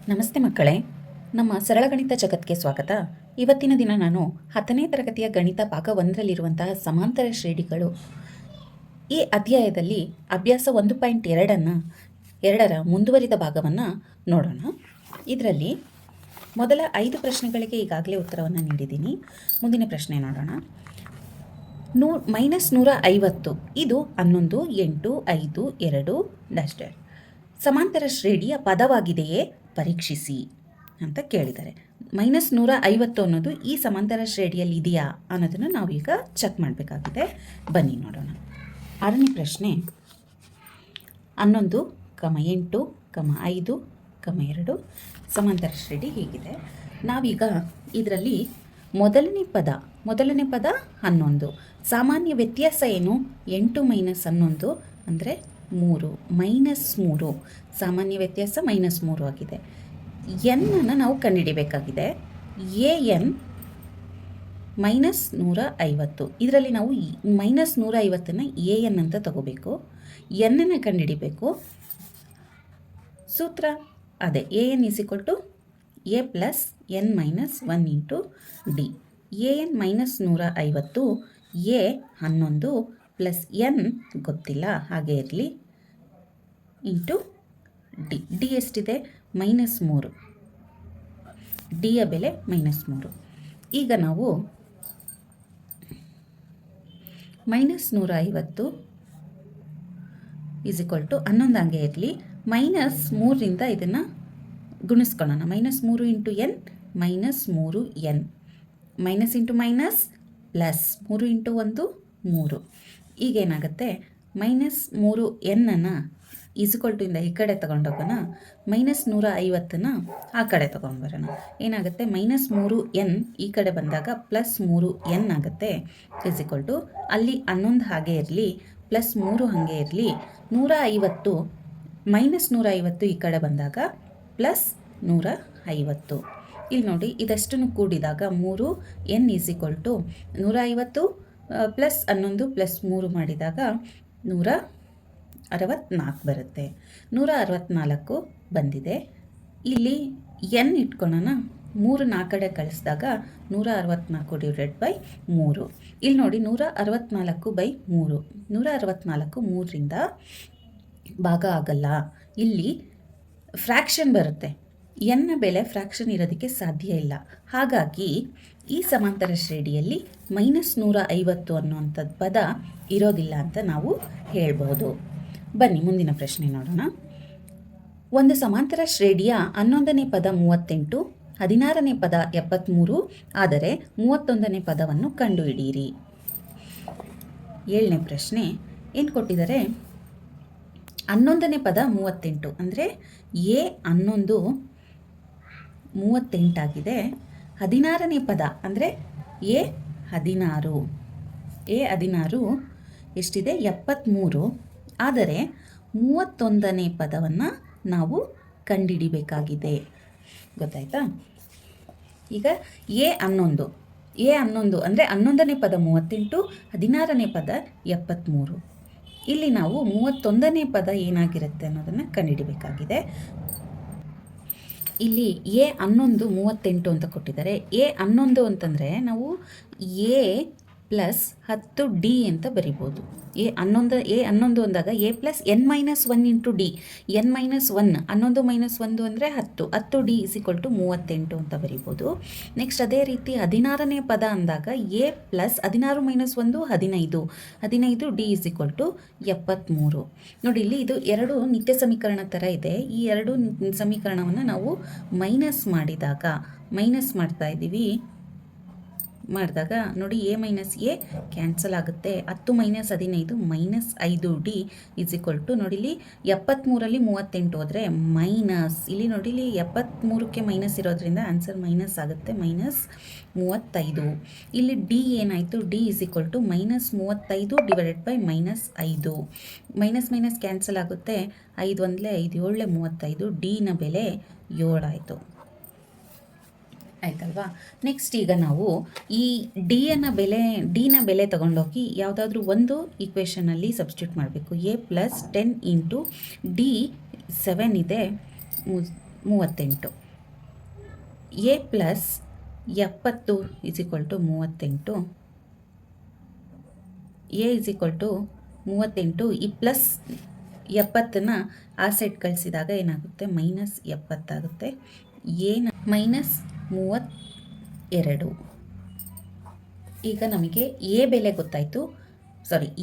ನಮಸ್ತೆ ಮಕ್ಕಳೇ, ನಮ್ಮ ಸರಳ ಗಣಿತ ಜಗತ್ತಿಗೆ ಸ್ವಾಗತ. ಇವತ್ತಿನ ದಿನ ನಾನು 10ನೇ ತರಗತಿಯ ಗಣಿತ ಭಾಗ 1ರಲ್ಲಿರುವಂತಹ ಸಮಾಂತರ ಶ್ರೇಣಿಗಳು ಈ ಅಧ್ಯಾಯದಲ್ಲಿ ಅಭ್ಯಾಸ 1.2ರ ಮುಂದುವರಿದ ಭಾಗವನ್ನು ನೋಡೋಣ. ಇದರಲ್ಲಿ ಮೊದಲ 5 ಪ್ರಶ್ನೆಗಳಿಗೆ ಈಗಾಗಲೇ ಉತ್ತರವನ್ನು ನೀಡಿದ್ದೀನಿ. ಮುಂದಿನ ಪ್ರಶ್ನೆ ನೋಡೋಣ. -150 ಇದು 11, 8, 5, 2 ಡ್ಯಾಶ್ ಸಮಾಂತರ ಶ್ರೇಣಿಯ ಪದವಾಗಿದೆಯೇ ಪರೀಕ್ಷಿಸಿ ಅಂತ ಕೇಳಿದ್ದಾರೆ. -150 ಅನ್ನೋದು ಈ ಸಮಾಂತರ ಶ್ರೇಣಿಯಲ್ಲಿ ಇದೆಯಾ ಅನ್ನೋದನ್ನು ನಾವೀಗ ಚೆಕ್ ಮಾಡಬೇಕಾಗಿದೆ. ಬನ್ನಿ ನೋಡೋಣ. 6ನೇ ಪ್ರಶ್ನೆ, 11, 8, 5, 2 ಸಮಾಂತರ ಶ್ರೇಣಿ ಹೀಗಿದೆ. ನಾವೀಗ ಇದರಲ್ಲಿ ಮೊದಲನೇ ಪದ 11. ಸಾಮಾನ್ಯ ವ್ಯತ್ಯಾಸ ಏನು? 8 - 11 ಅಂದರೆ 3 -3. ಸಾಮಾನ್ಯ ವ್ಯತ್ಯಾಸ -3 ಆಗಿದೆ. ಎನ್ನನ್ನು ನಾವು ಕಂಡುಹಿಡಿಯಬೇಕಾಗಿದೆ. an -150. ಇದರಲ್ಲಿ ನಾವು -150ನ್ನು an ಅಂತ ತಗೋಬೇಕು. ಎನ್ನನ್ನು ಕಂಡುಹಿಡಿಬೇಕು. ಸೂತ್ರ ಅದೇ an = a + n - 1 × d. an -150 a 11 plus n ಗೊತ್ತಿಲ್ಲ, ಹಾಗೆ ಇರಲಿ, ಇಂಟು ಡಿ ಎಷ್ಟಿದೆ? -3. ಡಿಯ ಬೆಲೆ -3. ಈಗ ನಾವು -150 = 11 ಹಂಗೆ ಇರಲಿ, -3ರಿಂದ ಇದನ್ನು ಗುಣಿಸ್ಕೊಳ್ಳೋಣ. -3 × n -3n. Minus into minus plus, 3 × 1 3. ಈಗೇನಾಗುತ್ತೆ? -3n ಇಂದ ಈ ಕಡೆ ತಗೊಂಡೋಗೋಣ. -150ನ ಆ ಕಡೆ ತೊಗೊಂಡ್ಬರೋಣ. ಏನಾಗುತ್ತೆ? -3n ಈ ಕಡೆ ಬಂದಾಗ +3n ಆಗುತ್ತೆ. ಅಲ್ಲಿ 11 ಹಾಗೆ ಇರಲಿ, +3 ಹಾಗೆ ಇರಲಿ. 150 -150 ಈ ಕಡೆ ಬಂದಾಗ +150. ಇಲ್ಲಿ ನೋಡಿ, ಇದಷ್ಟನ್ನು ಕೂಡಿದಾಗ 3n = 150 + 11 + 3 ಮಾಡಿದಾಗ 164 ಬರುತ್ತೆ. 164 ಬಂದಿದೆ. ಇಲ್ಲಿ n ಇಟ್ಕೊಳ್ಳೋಣ. 3 4 ಕಡೆ ಕಳಿಸಿದಾಗ 164 / 3. ಇಲ್ಲಿ ನೋಡಿ, 164/3. 164 3ರಿಂದ ಭಾಗ ಆಗಲ್ಲ. ಇಲ್ಲಿ ಫ್ರ್ಯಾಕ್ಷನ್ ಬರುತ್ತೆ. ಎನ್ನ ಬೆಲೆ ಫ್ರ್ಯಾಕ್ಷನ್ ಇರೋದಕ್ಕೆ ಸಾಧ್ಯ ಇಲ್ಲ. ಹಾಗಾಗಿ ಈ ಸಮಾಂತರ ಶ್ರೇಣಿಯಲ್ಲಿ -150 ಅನ್ನುವಂಥದ್ದು ಪದ ಇರೋದಿಲ್ಲ ಅಂತ ನಾವು ಹೇಳ್ಬೋದು. ಬನ್ನಿ ಮುಂದಿನ ಪ್ರಶ್ನೆ ನೋಡೋಣ. ಒಂದು ಸಮಾಂತರ ಶ್ರೇಣಿಯ 11ನೇ ಪದ 38, 16ನೇ ಪದ 73 ಆದರೆ 31ನೇ ಪದವನ್ನು ಕಂಡುಹಿಡಿಯಿರಿ. 7ನೇ ಪ್ರಶ್ನೆ ಏನು ಕೊಟ್ಟಿದ್ದಾರೆ? 11ನೇ ಪದ 38 ಅಂದರೆ a 11 38 ಆಗಿದೆ. 16ನೇ ಪದ ಅಂದರೆ a 16 ಎಷ್ಟಿದೆ? 73. ಆದರೆ 31ನೇ ಪದವನ್ನು ನಾವು ಕಂಡುಹಿಡಿಬೇಕಾಗಿದೆ. ಗೊತ್ತಾಯ್ತಾ? ಈಗ a 11 ಅಂದರೆ 11ನೇ ಪದ 38, 16ನೇ ಪದ 73. ಇಲ್ಲಿ ನಾವು 31ನೇ ಪದ ಏನಾಗಿರುತ್ತೆ ಅನ್ನೋದನ್ನು ಕಂಡುಹಿಡಿಬೇಕಾಗಿದೆ. ಇಲ್ಲಿ a 11 38 ಅಂತ ಕೊಟ್ಟಿದ್ದಾರೆ. a 11 ಅಂತಂದರೆ ನಾವು a + 10d ಅಂತ ಬರಿಬೋದು. a 11 ಅಂದಾಗ a + n - 1 × d. n - 1 11 - 1 ಅಂದರೆ 10. 10d = 38 ಅಂತ ಬರಿಬೋದು. ನೆಕ್ಸ್ಟ್ ಅದೇ ರೀತಿ 16ನೇ ಪದ ಅಂದಾಗ a + 16 - 1 15. 15d = 73. ನೋಡಿ, ಇಲ್ಲಿ ಇದು 2 ನಿತ್ಯ ಸಮೀಕರಣ ಥರ ಇದೆ. ಈ 2 ಸಮೀಕರಣವನ್ನು ನಾವು ಮೈನಸ್ ಮಾಡ್ತಾ ಇದ್ದೀವಿ. ಮಾಡಿದಾಗ ನೋಡಿ, a - a ಕ್ಯಾನ್ಸಲ್ ಆಗುತ್ತೆ. 10 - 15 -5d ನೋಡಿ, ಇಲ್ಲಿ 73ರಲ್ಲಿ 38 ಹೋದರೆ ಮೈನಸ್, ಇಲ್ಲಿ ನೋಡಿ, ಇಲ್ಲಿ 73ಕ್ಕೆ ಮೈನಸ್ ಇರೋದ್ರಿಂದ ಆನ್ಸರ್ ಮೈನಸ್ ಆಗುತ್ತೆ, -35. ಇಲ್ಲಿ ಡಿ ಏನಾಯಿತು? ಡಿ = -35 / -5. ಮೈನಸ್ ಕ್ಯಾನ್ಸಲ್ ಆಗುತ್ತೆ. 5 1 5 7 35. ಡಿನ ಬೆಲೆ 7 ಆಯಿತು. ಆಯ್ತಲ್ವಾ? ನೆಕ್ಸ್ಟ್ ಈಗ ನಾವು ಈ ಡಿನ ಬೆಲೆ ತಗೊಂಡೋಗಿ ಯಾವುದಾದ್ರೂ ಒಂದು ಈಕ್ವೇಷನಲ್ಲಿ ಸಬ್ಸ್ಟಿಟ್ಯೂಟ್ ಮಾಡಬೇಕು. a + 10 × d 7 ಇದೆ. 38. A plus 70 38. ಎ 38. ಈ ಪ್ಲಸ್ 70ನ ಆ ಸೈಡ್ ಕಳಿಸಿದಾಗ ಏನಾಗುತ್ತೆ, -70 ಆಗುತ್ತೆ. -32. ಈಗ ನಮಗೆ ಎ ಬೆಲೆ ಗೊತ್ತಾಯಿತು,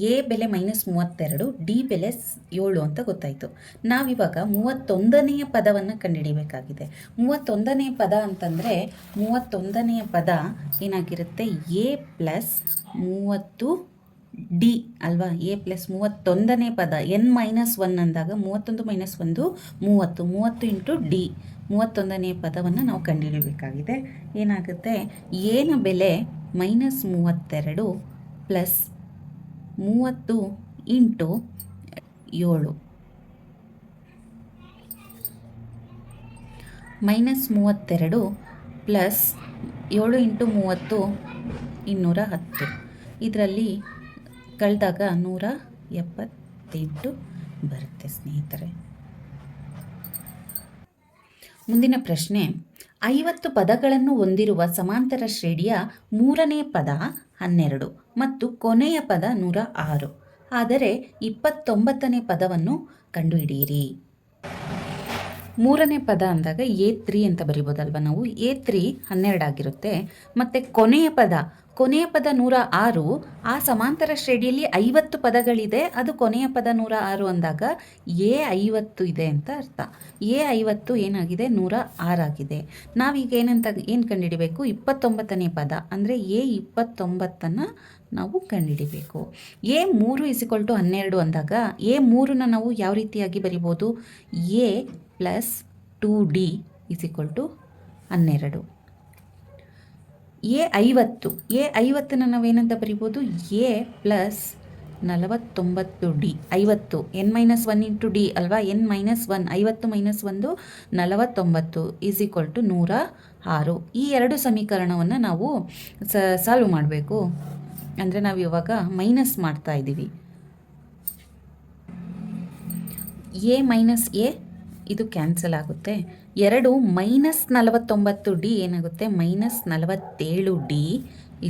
ಎ ಬೆಲೆ -32, ಡಿ ಬೆಲೆ 7 ಅಂತ ಗೊತ್ತಾಯಿತು. ನಾವಿವಾಗ 31ನೆಯ ಪದವನ್ನು ಕಂಡುಹಿಡಿಯಬೇಕಾಗಿದೆ. 31ನೆಯ ಪದ ಅಂತಂದರೆ 31ನೆಯ ಪದ ಏನಾಗಿರುತ್ತೆ, ಎ ಪ್ಲಸ್ 30 ಡಿ ಅಲ್ವಾ. ಎ ಪ್ಲಸ್ 31ನೇ ಪದ n-1 ಅಂದಾಗ 31 - 1 30, 30 ಇಂಟು ಡಿ 31ನೇ ಪದವನ್ನು ನಾವು ಕಂಡುಹಿಡಿಯಬೇಕಾಗಿದೆ. ಏನಾಗುತ್ತೆ, ಎನ ಬೆಲೆ -32 ಪ್ಲಸ್ 30 ಇಂಟು 7, -32 ಪ್ಲಸ್ 7 ಇಂಟು 30 210. ಇದರಲ್ಲಿ ಕಳೆದಾಗ 178 ಬರುತ್ತೆ ಸ್ನೇಹಿತರೆ. ಮುಂದಿನ ಪ್ರಶ್ನೆ, 50 ಪದಗಳನ್ನು ಹೊಂದಿರುವ ಸಮಾಂತರ ಶ್ರೇಣಿಯ ಮೂರನೇ ಪದ 12 ಮತ್ತು ಕೊನೆಯ ಪದ 106. ಆದರೆ 29ನೇ ಪದವನ್ನು ಕಂಡುಹಿಡಿಯಿರಿ. ಮೂರನೇ ಪದ ಅಂದಾಗ A3 ಅಂತ ಬರಿಬೋದಲ್ವ ನಾವು. A3 12 ಆಗಿರುತ್ತೆ. ಮತ್ತು ಕೊನೆಯ ಪದ 106. ಆ ಸಮಾಂತರ ಶ್ರೇಣಿಯಲ್ಲಿ 50 ಪದಗಳಿದೆ, ಅದು ಕೊನೆಯ ಪದ 106 ಅಂದಾಗ A50 ಇದೆ ಅಂತ ಅರ್ಥ. A50 ಏನಾಗಿದೆ, 106 ಆಗಿದೆ. ನಾವೀಗ ಏನು ಕಂಡುಹಿಡಿಬೇಕು, 29ನೇ ಪದ ಅಂದರೆ A29ನ್ನು ನಾವು ಕಂಡುಹಿಡಿಬೇಕು. A3 = 12 ಅಂದಾಗ A3ನ ನಾವು ಯಾವ ರೀತಿಯಾಗಿ ಬರಿಬೋದು, A ಪ್ಲಸ್ 2D = 12. A50ನ ನಾವೇನಂತ ಬರಿಬೋದು, A plus 49D. 50 n-1 into D ಅಲ್ವಾ. n-1 50 - 1 49 = 106. ಈ ಎರಡು ಸಮೀಕರಣವನ್ನು ನಾವು ಸಾಲ್ವ್ ಮಾಡಬೇಕು. ಅಂದರೆ ನಾವು ಇವಾಗ ಮೈನಸ್ ಮಾಡ್ತಾ ಇದ್ದೀವಿ. A ಮೈನಸ್ ಎ ಇದು ಕ್ಯಾನ್ಸಲ್ ಆಗುತ್ತೆ. 2 -49D ಏನಾಗುತ್ತೆ, -47D =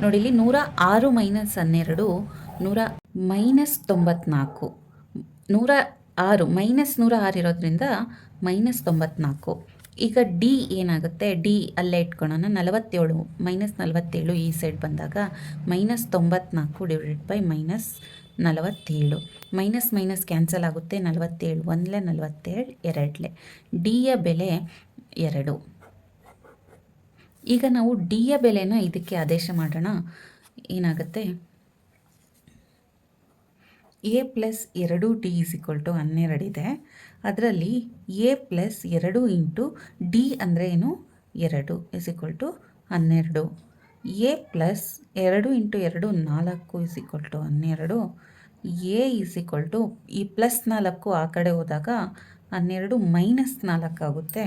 ನೋಡಿ ಇಲ್ಲಿ 106 - 12 -94. 106 ಇರೋದ್ರಿಂದ -94. ಈಗ ಡಿ ಏನಾಗುತ್ತೆ, ಡಿ ಅಲ್ಲೇ ಇಟ್ಕೊಳ್ಳೋಣ. 47 -47 ಈ ಸೈಡ್ ಬಂದಾಗ -94 / -47. ಮೈನಸ್ ಕ್ಯಾನ್ಸಲ್ ಆಗುತ್ತೆ. 47 1 47 2 ಡಿಯ ಬೆಲೆ 2. ಈಗ ನಾವು ಡಿಯ ಬೆಲೆನ ಇದಕ್ಕೆ ಆದೇಶ ಮಾಡೋಣ. ಏನಾಗುತ್ತೆ, A ಪ್ಲಸ್ 2D = 12 ಇದೆ. ಅದರಲ್ಲಿ A ಪ್ಲಸ್ 2 ಇಂಟು ಡಿ ಅಂದರೆ ಏನು, 2 = 12. A plus 2 into 2 4 = 12. A ಈ ಪ್ಲಸ್ 4 ಆ ಕಡೆ ಹೋದಾಗ 12 - 4 ಆಗುತ್ತೆ.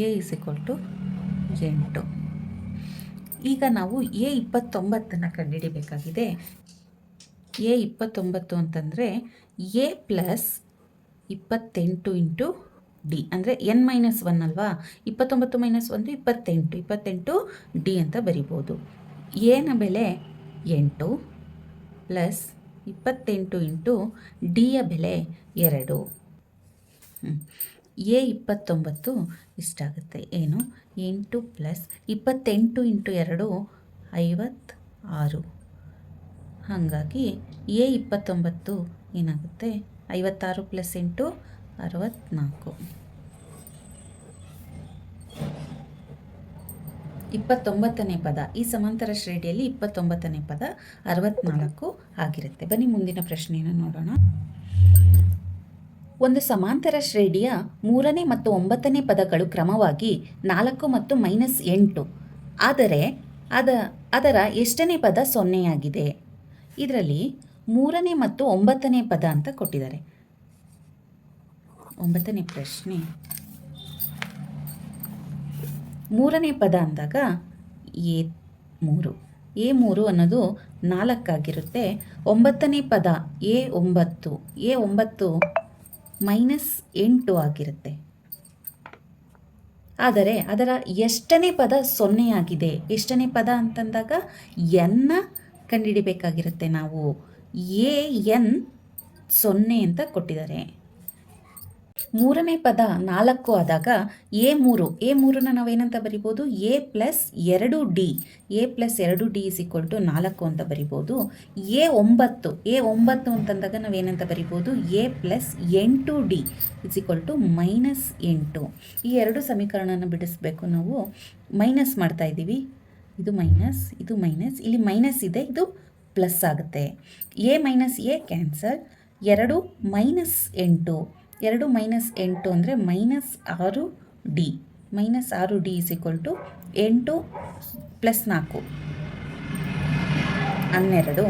A = 8. ಈಗ ನಾವು A29ನ್ನು ಕಂಡುಹಿಡಿಯಬೇಕಾಗಿದೆ. A29 ಅಂತಂದರೆ A ಪ್ಲಸ್ 28 ಇಂಟು ಡಿ ಅಂದರೆ n-1 ಅಲ್ವಾ. 29 - 1 28 ಡಿ ಅಂತ ಬರಿಬೋದು. ಎನ ಬೆಲೆ 8 ಪ್ಲಸ್ 28 ಇಂಟು ಡಿಯ ಬೆಲೆ 2. A29 ಇಷ್ಟಾಗುತ್ತೆ. ಏನು, 8 ಪ್ಲಸ್ 28 ಇಂಟು 2 56. ಹಾಗಾಗಿ A29 ಏನಾಗುತ್ತೆ, 56 ಪ್ಲಸ್ 8 64. 29ನೇ ಪದ ಈ ಸಮಾಂತರ ಶ್ರೇಣಿಯಲ್ಲಿ 29ನೇ ಪದ 64 ಆಗಿರುತ್ತೆ. ಬನ್ನಿ ಮುಂದಿನ ಪ್ರಶ್ನೆಯನ್ನು ನೋಡೋಣ. ಒಂದು ಸಮಾಂತರ ಶ್ರೇಣಿಯ 3ನೇ ಮತ್ತು 9ನೇ ಪದಗಳು ಕ್ರಮವಾಗಿ 4 ಮತ್ತು -8. ಆದರೆ ಅದರ ಎಷ್ಟನೇ ಪದ 0 ಆಗಿದೆ. ಇದರಲ್ಲಿ 3ನೇ ಮತ್ತು 9ನೇ ಪದ ಅಂತ ಕೊಟ್ಟಿದ್ದಾರೆ. 9ನೇ ಪ್ರಶ್ನೆ, 3ನೇ ಪದ ಅಂದಾಗ A3 ಅನ್ನೋದು 4 ಆಗಿರುತ್ತೆ. 9ನೇ ಪದ A9 -8 ಆಗಿರುತ್ತೆ. ಆದರೆ ಅದರ ಎಷ್ಟನೇ ಪದ ಸೊನ್ನೆಯಾಗಿದೆ. ಎಷ್ಟನೇ ಪದ ಅಂತಂದಾಗ ಎನ್ನ ಕಂಡುಹಿಡಿಬೇಕಾಗಿರುತ್ತೆ ನಾವು. ಎ ಎನ್ 0 ಅಂತ ಕೊಟ್ಟಿದ್ದಾರೆ. ಮೂರನೇ ಪದ 4 ಆದಾಗ ಎ3ನ ನಾವೇನಂತ ಬರಿಬೋದು, a+2d. a+2d = 4 ಅಂತ ಬರಿಬೋದು. ಎ9 ಅಂತಂದಾಗ ನಾವೇನಂತ ಬರಿಬೋದು, a+8d = -8. ಈ ಎರಡು ಸಮೀಕರಣನ ಬಿಡಿಸ್ಬೇಕು ನಾವು. ಮೈನಸ್ ಮಾಡ್ತಾ ಇದ್ದೀವಿ, ಇದು ಮೈನಸ್, ಇದು ಮೈನಸ್, ಇಲ್ಲಿ ಮೈನಸ್ ಇದೆ, ಇದು ಪ್ಲಸ್ ಆಗುತ್ತೆ. a - a cancel. 2 - 8, 2 - 8 ಅಂದರೆ -6d. -6d = 8 + 4 12.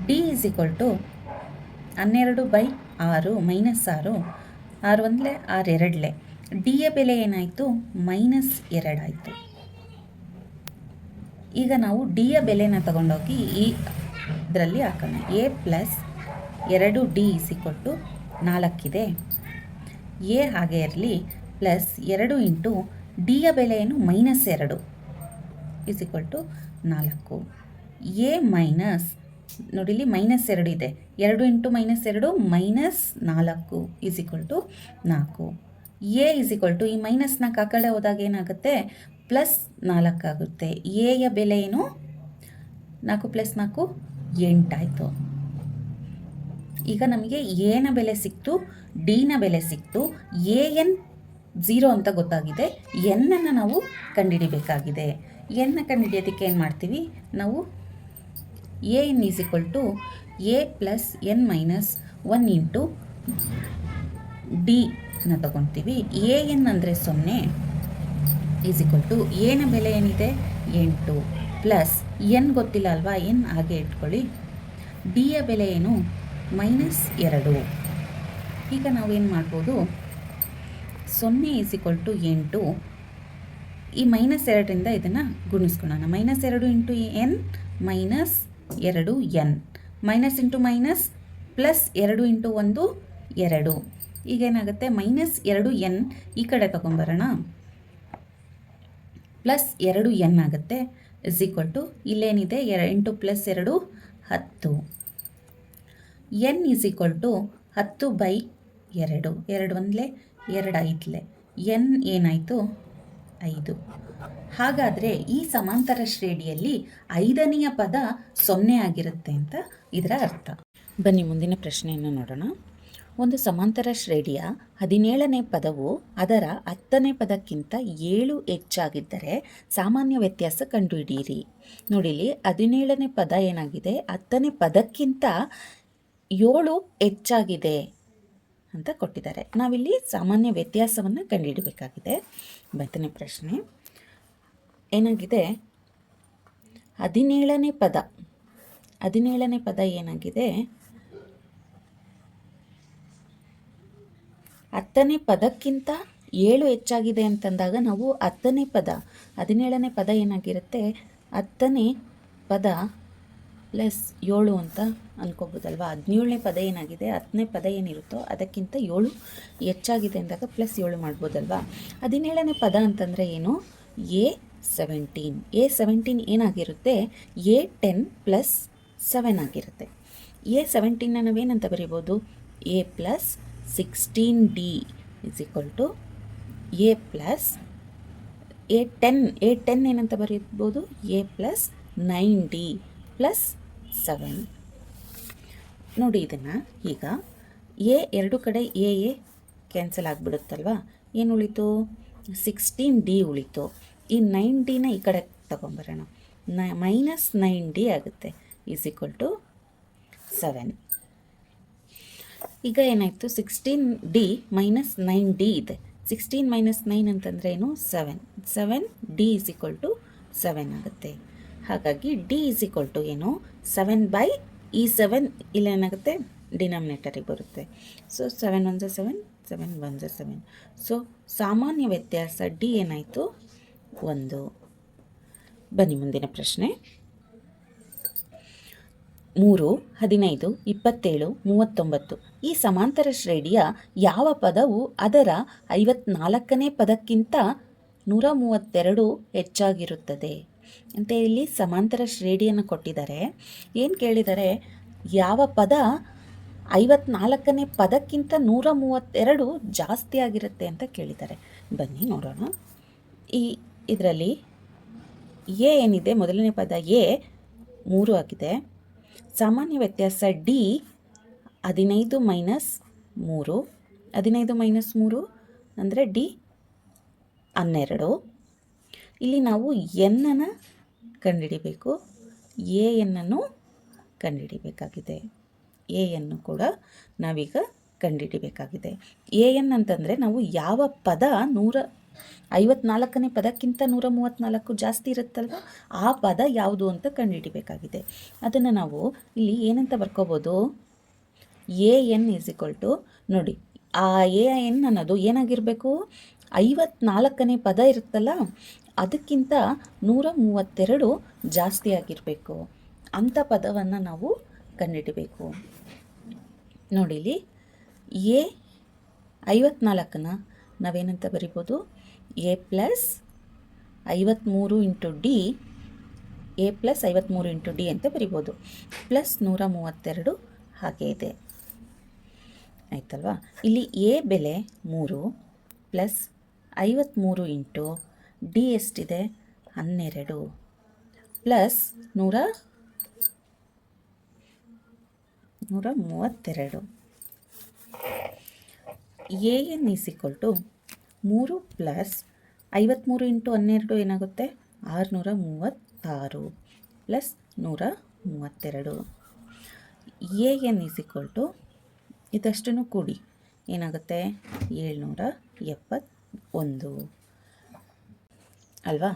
d = 12/6 -6, 6 1 6 2. ಡಿ ಯ ಬೆಲೆ ಏನಾಯಿತು, -2 ಆಯಿತು. ಈಗ ನಾವು ಡಿ ಯ ಬೆಲೆನ ತಗೊಂಡೋಗಿ ಈ ಇದರಲ್ಲಿ ಹಾಕೋಣ. a+2d = 4 ಇದೆ. ಎ ಹಾಗೆ ಇರಲಿ, +2 ಇಂಟು ಡಿ ಯ ಬೆಲೆ ಏನು, -2 = 4. ಎ ಮೈನಸ್, ನೋಡಿ ಇಲ್ಲಿ -2 ಇದೆ, 2 ಇಂಟು -2 -4 = 4. ಎ ಈ -4 ಆ ಕಡೆ ಹೋದಾಗ ಏನಾಗುತ್ತೆ, +4 ಆಗುತ್ತೆ. ಎ ಯ ಬೆಲೆ ಏನು, 4 + 4 8 ಆಯಿತು. ಈಗ ನಮಗೆ ಎನ ಬೆಲೆ ಸಿಕ್ತು, ಡಿನ ಬೆಲೆ ಸಿಕ್ತು. ಎನ್ 0 ಅಂತ ಗೊತ್ತಾಗಿದೆ. ಎನ್ನನ್ನು ನಾವು ಕಂಡುಹಿಡಿಬೇಕಾಗಿದೆ. ಎನ್ನ ಕಂಡುಹಿಡಿಯೋದಕ್ಕೆ ಏನು ಮಾಡ್ತೀವಿ ನಾವು, ಎನ್ = a+n - 1 ಡಿನ ತಗೊತೀವಿ. ಎನ್ ಅಂದರೆ 0 = ಎನ ಬೆಲೆ ಏನಿದೆ, 8 ಪ್ಲಸ್ ಎನ್ ಗೊತ್ತಿಲ್ಲ ಅಲ್ವಾ, ಎನ್ ಹಾಗೆ ಇಟ್ಕೊಳ್ಳಿ. ಡಿ ಯ ಬೆಲೆ ಏನು, -2. ಈಗ ನಾವೇನು ಮಾಡ್ಬೋದು, 0 = 8. ಈ -2ರಿಂದ ಇದನ್ನು ಗುಣಿಸ್ಕೊಳ್ಳೋಣ. -2 into n -2n, minus into minus +2 into 1 2. ಈಗೇನಾಗುತ್ತೆ, -2n ಈ ಕಡೆ ತಗೊಂಬರೋಣ, +2n ಆಗುತ್ತೆ. ಇಲ್ಲೇನಿದೆ, 8 + 2 10. n = 10/2, 2 1 2 5. n ಏನಾಯಿತು, 5. ಹಾಗಾದರೆ ಈ ಸಮಾಂತರ ಶ್ರೇಣಿಯಲ್ಲಿ 5ನೆಯ ಪದ 0 ಆಗಿರುತ್ತೆ ಅಂತ ಇದರ ಅರ್ಥ. ಬನ್ನಿ ಮುಂದಿನ ಪ್ರಶ್ನೆಯನ್ನು ನೋಡೋಣ. ಒಂದು ಸಮಾಂತರ ಶ್ರೇಣಿಯ 17ನೇ ಪದವು ಅದರ 10ನೇ ಪದಕ್ಕಿಂತ 7 ಹೆಚ್ಚಾಗಿದ್ದರೆ ಸಾಮಾನ್ಯ ವ್ಯತ್ಯಾಸ ಕಂಡುಹಿಡಿಯಿರಿ. ನೋಡಿಲಿ, 17ನೇ ಪದ ಏನಾಗಿದೆ, 10ನೇ ಪದಕ್ಕಿಂತ 7 ಹೆಚ್ಚಾಗಿದೆ ಅಂತ ಕೊಟ್ಟಿದ್ದಾರೆ. ನಾವಿಲ್ಲಿ ಸಾಮಾನ್ಯ ವ್ಯತ್ಯಾಸವನ್ನು ಕಂಡುಹಿಡಬೇಕಾಗಿದೆ. 10ನೇ ಪ್ರಶ್ನೆ ಏನಾಗಿದೆ, 17ನೇ ಪದ ಏನಾಗಿದೆ, 10ನೇ ಪದಕ್ಕಿಂತ 7 ಹೆಚ್ಚಾಗಿದೆ ಅಂತಂದಾಗ ನಾವು 17ನೇ ಪದ ಏನಾಗಿರುತ್ತೆ, 10ನೇ ಪದ +7 ಅಂತ ಅನ್ಕೋಬೋದಲ್ವಾ. 17ನೇ ಪದ ಏನಾಗಿದೆ, 10ನೇ ಪದ ಏನಿರುತ್ತೋ ಅದಕ್ಕಿಂತ 7 ಹೆಚ್ಚಾಗಿದೆ ಅಂದಾಗ +7 ಮಾಡ್ಬೋದಲ್ವಾ. 17ನೇ ಪದ ಅಂತಂದರೆ ಏನು, A17 ಏನಾಗಿರುತ್ತೆ, A10 + 7 ಆಗಿರುತ್ತೆ. A17ನ ನಾವೇನಂತ ಬರಿಬೋದು, A+16d = A10 ಏನಂತ ಬರೀಬೋದು, A+9d + 7. ನೋಡಿ ಇದನ್ನು. ಈಗ ಎ ಎರಡು ಕಡೆ ಎ ಕ್ಯಾನ್ಸಲ್ ಆಗಿಬಿಡುತ್ತಲ್ವ, ಏನು ಉಳಿತು, 16d ಉಳಿತು. ಈ 9dನ ಈ ಕಡೆ ತಗೊಂಬರೋಣ, -9d ಆಗುತ್ತೆ = 7. ಈಗ ಏನಾಯಿತು, 16d - 9d ಇದೆ. 16 - 9 ಅಂತಂದರೆ ಏನು, 7. 7d = 7 ಆಗುತ್ತೆ. ಹಾಗಾಗಿ d = ಏನು, 7 ಈ 7 ಇಲ್ಲೇನಾಗುತ್ತೆ, ಡಿನಾಮಿನೇಟರಿಗೆ ಬರುತ್ತೆ. ಸೊ 7 1 7, 7 1 7. ಸೊ ಸಾಮಾನ್ಯ ವ್ಯತ್ಯಾಸ ಡಿ ಏನಾಯಿತು, 1. ಬನ್ನಿ ಮುಂದಿನ ಪ್ರಶ್ನೆ. 3, 15, 27, 39 ಈ ಸಮಾಂತರ ಶ್ರೇಣಿಯ ಯಾವ ಪದವು ಅದರ 54ನೇ ಪದಕ್ಕಿಂತ 132 ಹೆಚ್ಚಾಗಿರುತ್ತದೆ ಅಂತ ಇಲ್ಲಿ ಸಮಾಂತರ ಶ್ರೇಣಿಯನ್ನು ಕೊಟ್ಟಿದ್ದಾರೆ. ಏನು ಕೇಳಿದರೆ ಯಾವ ಪದ 54ನೇ ಪದಕ್ಕಿಂತ 132 ಜಾಸ್ತಿ ಆಗಿರುತ್ತೆ ಅಂತ ಕೇಳಿದ್ದಾರೆ. ಬನ್ನಿ ನೋಡೋಣ. ಇದರಲ್ಲಿ ಎ ಏನಿದೆ, ಮೊದಲನೇ ಪದ ಎ 3 ಆಗಿದೆ. ಸಾಮಾನ್ಯ ವ್ಯತ್ಯಾಸ ಡಿ 15 ಮೈನಸ್ 3, 15 ಮೈನಸ್ 3 ಅಂದರೆ ಡಿ 12. ಇಲ್ಲಿ ನಾವು ಎನ್ನನ್ನು ಕಂಡುಹಿಡಿಬೇಕು, ಎ ಎನ್ನನ್ನು ಕಂಡುಹಿಡಿಬೇಕಾಗಿದೆ. ಎ ಎನ್ನು ಕೂಡ ನಾವೀಗ ಕಂಡುಹಿಡಿಬೇಕಾಗಿದೆ. ಎ ಎನ್ ಅಂತಂದರೆ ನಾವು ಯಾವ ಪದ 154ನೇ ಪದಕ್ಕಿಂತ 134 ಜಾಸ್ತಿ ಇರುತ್ತಲ್ವ ಆ ಪದ ಯಾವುದು ಅಂತ ಕಂಡುಹಿಡಿಬೇಕಾಗಿದೆ. ಅದನ್ನು ನಾವು ಇಲ್ಲಿ ಏನಂತ ಬರ್ಕೋಬೋದು, a n is equal to, ನೋಡಿ ಆ ಎ ಎನ್ ಅನ್ನೋದು ಏನಾಗಿರಬೇಕು, 54ನೇ ಪದ ಇರುತ್ತಲ್ಲ ಅದಕ್ಕಿಂತ 132 ಜಾಸ್ತಿ ಆಗಿರಬೇಕು. ಅಂಥ ಪದವನ್ನು ನಾವು ಕಂಡುಹಿಡಿಬೇಕು. ನೋಡಿ ಇಲ್ಲಿ ಎ 54ನ ನಾವೇನಂತ ಬರಿಬೋದು, a plus 53 into d, a plus 53 into D ಅಂತ ಬರಿಬೋದು. ಪ್ಲಸ್ 132 ಹಾಗೆ ಇದೆ, ಆಯ್ತಲ್ವಾ. ಇಲ್ಲಿ ಎ ಬೆಲೆ 3 ಪ್ಲಸ್ 53 ಇಂಟು ಡಿ ಎಷ್ಟಿದೆ 12 plus 132. A n is equal to 3 plus 53 into 12 ಏನಾಗುತ್ತೆ 636 plus 132. A n is equal to ಇದಷ್ಟನ್ನು ಕೂಡಿ ಏನಾಗುತ್ತೆ 771 ಅಲ್ವಾ.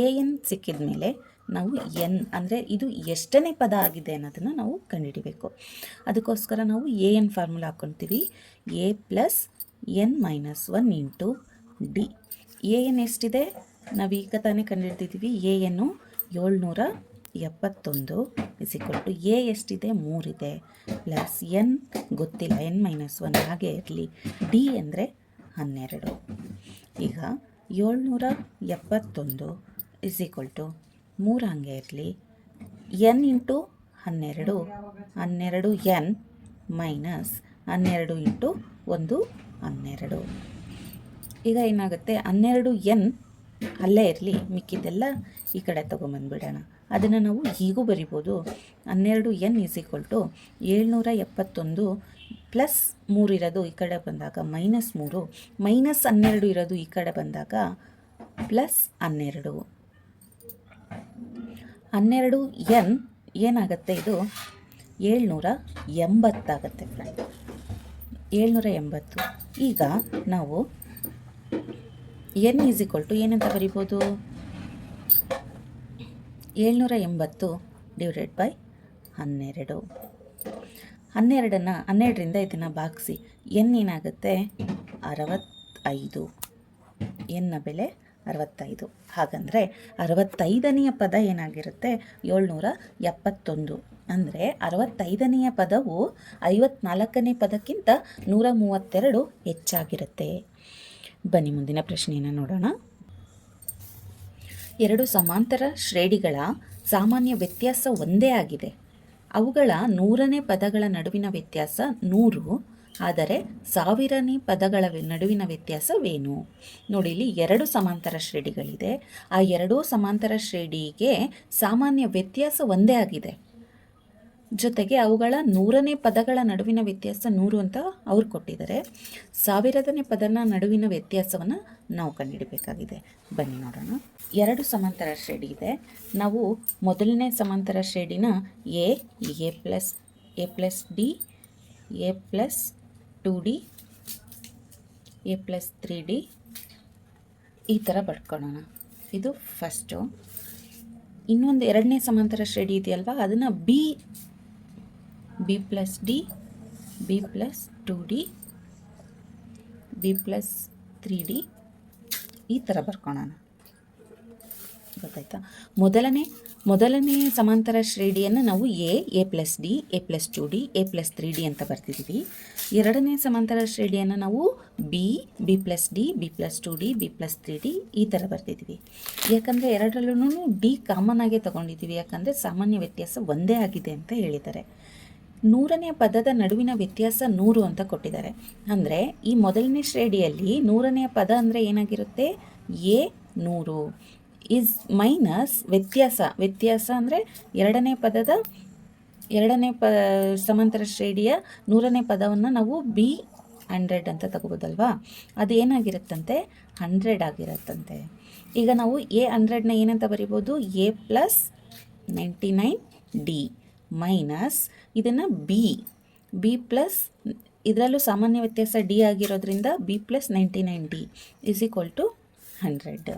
ಎ ಎನ್ ಸಿಕ್ಕಿದ ಮೇಲೆ ನಾವು ಎನ್ ಅಂದರೆ ಇದು ಎಷ್ಟನೇ ಪದ ಆಗಿದೆ ಅನ್ನೋದನ್ನು ನಾವು ಕಂಡುಹಿಡಿಬೇಕು. ಅದಕ್ಕೋಸ್ಕರ ನಾವು ಎ ಎನ್ ಫಾರ್ಮುಲಾ ಹಾಕ್ಕೊತೀವಿ. A plus n minus 1 into d. A n ಎಷ್ಟಿದೆ ನಾವೀಗ ತಾನೇ ಕಂಡುಹಿಡ್ದಿದ್ದೀವಿ. ಎ ಎನ್ನು 771 ಇಸ್ ಈಕ್ವಲ್ ಟು ಎ ಎಷ್ಟಿದೆ 3 ಇದೆ ಪ್ಲಸ್ ಎನ್ ಗೊತ್ತಿಲ್ಲ, ಎನ್ ಮೈನಸ್ 1 ಹಾಗೆ ಇರಲಿ. ಡಿ ಅಂದರೆ 12. ಈಗ 771 ಇಸ್ ಈಕ್ವಲ್ ಟು 3 ಹಾಗೆ ಇರಲಿ, N into 12 12 N minus 12 into 1 12. ಈಗ ಏನಾಗುತ್ತೆ 12 ಎನ್ ಅಲ್ಲೇ ಇರಲಿ, ಮಿಕ್ಕಿದ್ದೆಲ್ಲ ಈ ಕಡೆ ತೊಗೊಂಬಂದುಬಿಡೋಣ. ಅದನ್ನು ನಾವು ಹೀಗೂ ಬರಿಬೋದು. 12 n is equal to 771 plus 3 ಇರೋದು ಈ ಕಡೆ ಬಂದಾಗ ಮೈನಸ್ 3, ಮೈನಸ್ 12 ಇರೋದು ಈ ಕಡೆ ಬಂದಾಗ ಪ್ಲಸ್ 12. 12 ಎನ್ ಏನಾಗುತ್ತೆ, ಇದು 780 ಆಗುತ್ತೆ ಫ್ರೆಂಡ್, 780. ಈಗ ನಾವು ಎನ್ ಈಸ್ ಈಕ್ವಲ್ ಟು ಏನಂತ ಬರಿಬೋದು, 780 ಡಿವೈಡೆಡ್ ಬೈ 12. 12ರಿಂದ ಇದನ್ನು ಭಾಗಿಸಿ ಎನ್ ಏನಾಗುತ್ತೆ 65. ಎನ್ನ ಬೆಲೆ 65. ಹಾಗಂದರೆ 65ನೆಯ ಪದ ಏನಾಗಿರುತ್ತೆ 771. ಅಂದರೆ 65ನೆಯ ಪದವು 54ನೇ ಪದಕ್ಕಿಂತ 132 ಹೆಚ್ಚಾಗಿರುತ್ತೆ. ಬನ್ನಿ ಮುಂದಿನ ಪ್ರಶ್ನೆಯನ್ನು ನೋಡೋಣ. 2 ಸಮಾಂತರ ಶ್ರೇಣಿಗಳ ಸಾಮಾನ್ಯ ವ್ಯತ್ಯಾಸ ಒಂದೇ ಆಗಿದೆ. ಅವುಗಳ 100ನೇ ಪದಗಳ ನಡುವಿನ ವ್ಯತ್ಯಾಸ 100, ಆದರೆ 1000ನೇ ಪದಗಳ ನಡುವಿನ ವ್ಯತ್ಯಾಸವೇನು? ನೋಡಿ, ಇಲ್ಲಿ 2 ಸಮಾಂತರ ಶ್ರೇಣಿಗಳಿದೆ. ಆ 2 ಸಮಾಂತರ ಶ್ರೇಣಿಗೆ ಸಾಮಾನ್ಯ ವ್ಯತ್ಯಾಸ ಒಂದೇ ಆಗಿದೆ. ಜೊತೆಗೆ ಅವುಗಳ 100ನೇ ಪದಗಳ ನಡುವಿನ ವ್ಯತ್ಯಾಸ 100 ಅಂತ ಅವ್ರು ಕೊಟ್ಟಿದ್ದಾರೆ. 1000ನೇ ಪದನ ನಡುವಿನ ವ್ಯತ್ಯಾಸವನ್ನು ನಾವು ಕಂಡುಹಿಡಬೇಕಾಗಿದೆ. ಬನ್ನಿ ನೋಡೋಣ. 2 ಸಮಾಂತರ ಶ್ರೇಣಿ ಇದೆ. ನಾವು ಮೊದಲನೇ ಸಮಾಂತರ ಶ್ರೇಣಿನ a plus d, a plus 2D, a plus 3D ಈ ಥರ ಬರ್ಕೊಳ್ಳೋಣ. ಇದು ಫಸ್ಟು. ಇನ್ನೊಂದು 2ನೇ ಸಮಾಂತರ ಶ್ರೇಣಿ ಇದೆಯಲ್ವ, ಅದನ್ನು B plus D, B plus 2D, B plus 3D ಈ ಥರ ಬರ್ಕೊಳ್ಳೋಣ. ಗೊತ್ತಾಯ್ತಾ? ಮೊದಲನೇ ಸಮಾಂತರ ಶ್ರೇಣಿಯನ್ನು ನಾವು A plus d, a plus 2D, a plus 3D ಅಂತ ಬರ್ತಿದ್ದೀವಿ. ಎರಡನೇ ಸಮಾಂತರ ಶ್ರೇಣಿಯನ್ನು ನಾವು B plus D, B plus 2D, B plus 3D ಈ ಥರ ಬರ್ತಿದ್ದೀವಿ. ಯಾಕಂದರೆ ಎರಡರಲ್ಲೂ ಡಿ ಕಾಮನ್ ಆಗೇ ತೊಗೊಂಡಿದ್ದೀವಿ, ಯಾಕಂದರೆ ಸಾಮಾನ್ಯ ವ್ಯತ್ಯಾಸ ಒಂದೇ ಆಗಿದೆ ಅಂತ ಹೇಳಿದ್ದಾರೆ. 100ನೇ ಪದದ ನಡುವಿನ ವ್ಯತ್ಯಾಸ 100 ಅಂತ ಕೊಟ್ಟಿದ್ದಾರೆ. ಅಂದರೆ ಈ ಮೊದಲನೇ ಶ್ರೇಣಿಯಲ್ಲಿ 100ನೇ ಪದ ಅಂದರೆ ಏನಾಗಿರುತ್ತೆ, ಎ 100 ಈಸ್ ಮೈನಸ್ ವ್ಯತ್ಯಾಸ ಅಂದರೆ ಎರಡನೇ ಸಮಾಂತರ ಶ್ರೇಣಿಯ 100ನೇ ಪದವನ್ನು ನಾವು ಬಿ 100 ಅಂತ ತಗೋಬೋದಲ್ವಾ. ಅದು ಏನಾಗಿರುತ್ತಂತೆ, 100 ಆಗಿರುತ್ತಂತೆ. ಈಗ ನಾವು ಎ 100ನ ಏನಂತ ಬರಿಬೋದು, ಎ ಪ್ಲಸ್ 99D ಮೈನಸ್ ಇದನ್ನು ಬಿ ಪ್ಲಸ್, ಇದರಲ್ಲೂ ಸಾಮಾನ್ಯ ವ್ಯತ್ಯಾಸ ಡಿ ಆಗಿರೋದ್ರಿಂದ b plus 99D is equal to 100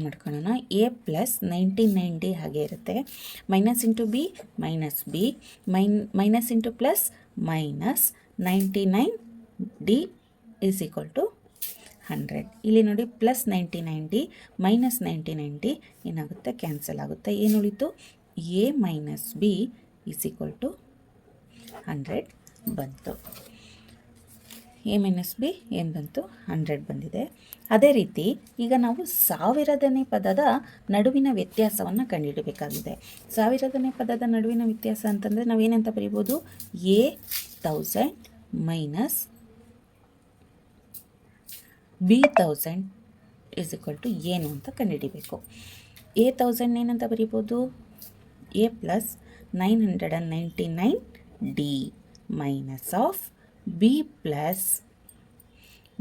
ಮಾಡ್ಕೊಳ್ಳೋಣ. ಎ ಪ್ಲಸ್ 99D ಹಾಗೆ ಇರುತ್ತೆ. Minus into b minus into plus minus 99D is equal to 100. ಇಲ್ಲಿ ನೋಡಿ ಪ್ಲಸ್ 99D ಮೈನಸ್ 99D ಏನಾಗುತ್ತೆ, ಕ್ಯಾನ್ಸಲ್ ಆಗುತ್ತೆ. ಏನು ಉಳಿತು, a minus b is equal to 100 ಬಂತು. ಎ ಮೈನಸ್ ಬಿ ಏನು ಬಂತು, 100 ಬಂದಿದೆ. ಅದೇ ರೀತಿ ಈಗ ನಾವು 1000ನೇ ಪದದ ನಡುವಿನ ವ್ಯತ್ಯಾಸವನ್ನು ಕಂಡುಹಿಡಬೇಕಾಗಿದೆ. 1000ನೇ ಪದದ ನಡುವಿನ ವ್ಯತ್ಯಾಸ ಅಂತಂದರೆ ನಾವೇನಂತ ಬರೀಬೋದು, a 1000 minus b 1000 is equal to ಏನು ಅಂತ ಕಂಡುಹಿಡಿಬೇಕು. ಎ 1000 ಏನಂತ ಬರೀಬೋದು, a plus 999D minus of b plus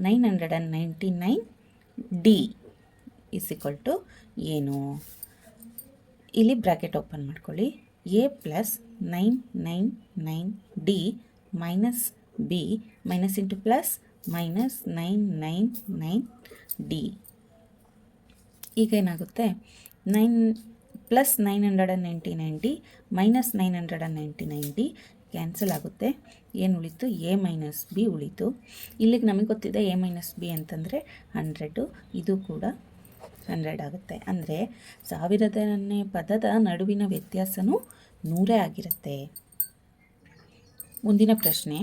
999D is equal to ಏನು. ಇಲ್ಲಿ ಬ್ರ್ಯಾಕೆಟ್ ಓಪನ್ ಮಾಡ್ಕೊಳ್ಳಿ. A plus 999D minus b minus into plus minus 999D. ಈಗ ಏನಾಗುತ್ತೆ, plus 999D minus 999D cancel ಆಗುತ್ತೆ. ಏನು ಉಳಿತು, ಎ ಮೈನಸ್ ಬಿ ಉಳಿತು. ಇಲ್ಲಿಗೆ ನಮಗೆ ಗೊತ್ತಿದೆ ಎ ಮೈನಸ್ ಬಿ ಅಂತಂದರೆ 100, ಇದು ಕೂಡ 100 ಆಗುತ್ತೆ. ಅಂದರೆ 1000ನೇ ಪದದ ನಡುವಿನ ವ್ಯತ್ಯಾಸನೂ 100 ಆಗಿರುತ್ತೆ. ಮುಂದಿನ ಪ್ರಶ್ನೆ,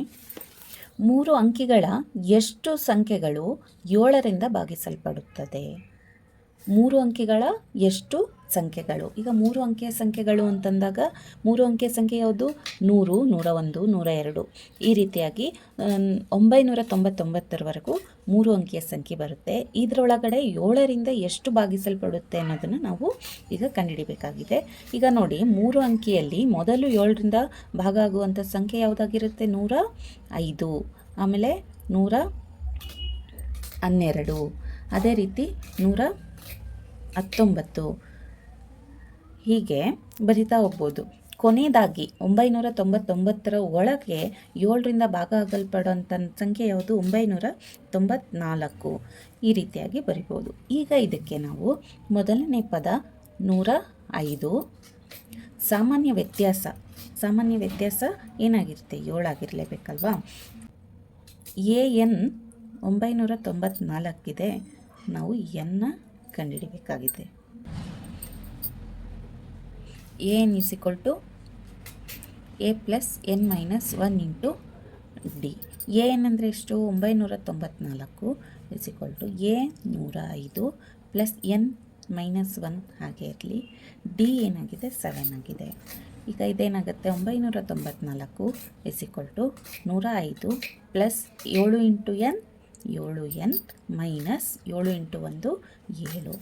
3 ಅಂಕಿಗಳ ಎಷ್ಟು ಸಂಖ್ಯೆಗಳು 7ರಿಂದ ಭಾಗಿಸಲ್ಪಡುತ್ತದೆ? 3 ಅಂಕಿಗಳ ಎಷ್ಟು ಸಂಖ್ಯೆಗಳು. ಈಗ 3 ಅಂಕೆಯ ಸಂಖ್ಯೆಗಳು ಅಂತಂದಾಗ 3 ಅಂಕೆಯ ಸಂಖ್ಯೆ ಯಾವುದು, 100, 101, 102 ಈ ರೀತಿಯಾಗಿ 999ವರೆಗೂ 3 ಅಂಕೆಯ ಸಂಖ್ಯೆ ಬರುತ್ತೆ. ಇದರೊಳಗಡೆ 7ರಿಂದ ಎಷ್ಟು ಭಾಗಿಸಲ್ಪಡುತ್ತೆ ಅನ್ನೋದನ್ನು ನಾವು ಈಗ ಕಂಡುಹಿಡಿಬೇಕಾಗಿದೆ. ಈಗ ನೋಡಿ, 3 ಅಂಕಿಯಲ್ಲಿ ಮೊದಲು 7ರಿಂದ ಭಾಗ ಆಗುವಂಥ ಸಂಖ್ಯೆ ಯಾವುದಾಗಿರುತ್ತೆ, 105, ಆಮೇಲೆ 112, ಅದೇ ರೀತಿ 119 ಹೀಗೆ ಬರಿತಾ ಹೋಗ್ಬೋದು. ಕೊನೆಯದಾಗಿ 999ರ ಒಳಗೆ 7ರಿಂದ ಭಾಗ ಆಗಲ್ಪಡೋಂಥ ಸಂಖ್ಯೆ ಯಾವುದು, 994 ಈ ರೀತಿಯಾಗಿ ಬರಿಬೋದು. ಈಗ ಇದಕ್ಕೆ ನಾವು ಮೊದಲನೇ ಪದ 105, ಸಾಮಾನ್ಯ ವ್ಯತ್ಯಾಸ ಏನಾಗಿರುತ್ತೆ, 7 ಆಗಿರಲೇಬೇಕಲ್ವಾ. ಎನ್ 994 ಇದೆ, ನಾವು ಎನ್ನ ಕಂಡುಹಿಡಿಬೇಕಾಗಿದೆ. N is equal to a plus n minus 1 into d. N ಅಂದರೆ ಎಷ್ಟು, 994 is equal to a 105 plus n minus 1 ಹಾಗೆ ಇರಲಿ. ಡಿ ಏನಾಗಿದೆ, 7 ಆಗಿದೆ. ಈಗ ಇದೇನಾಗುತ್ತೆ, 994 is equal to 105 plus 7 into n 7n minus 7 into 1 7.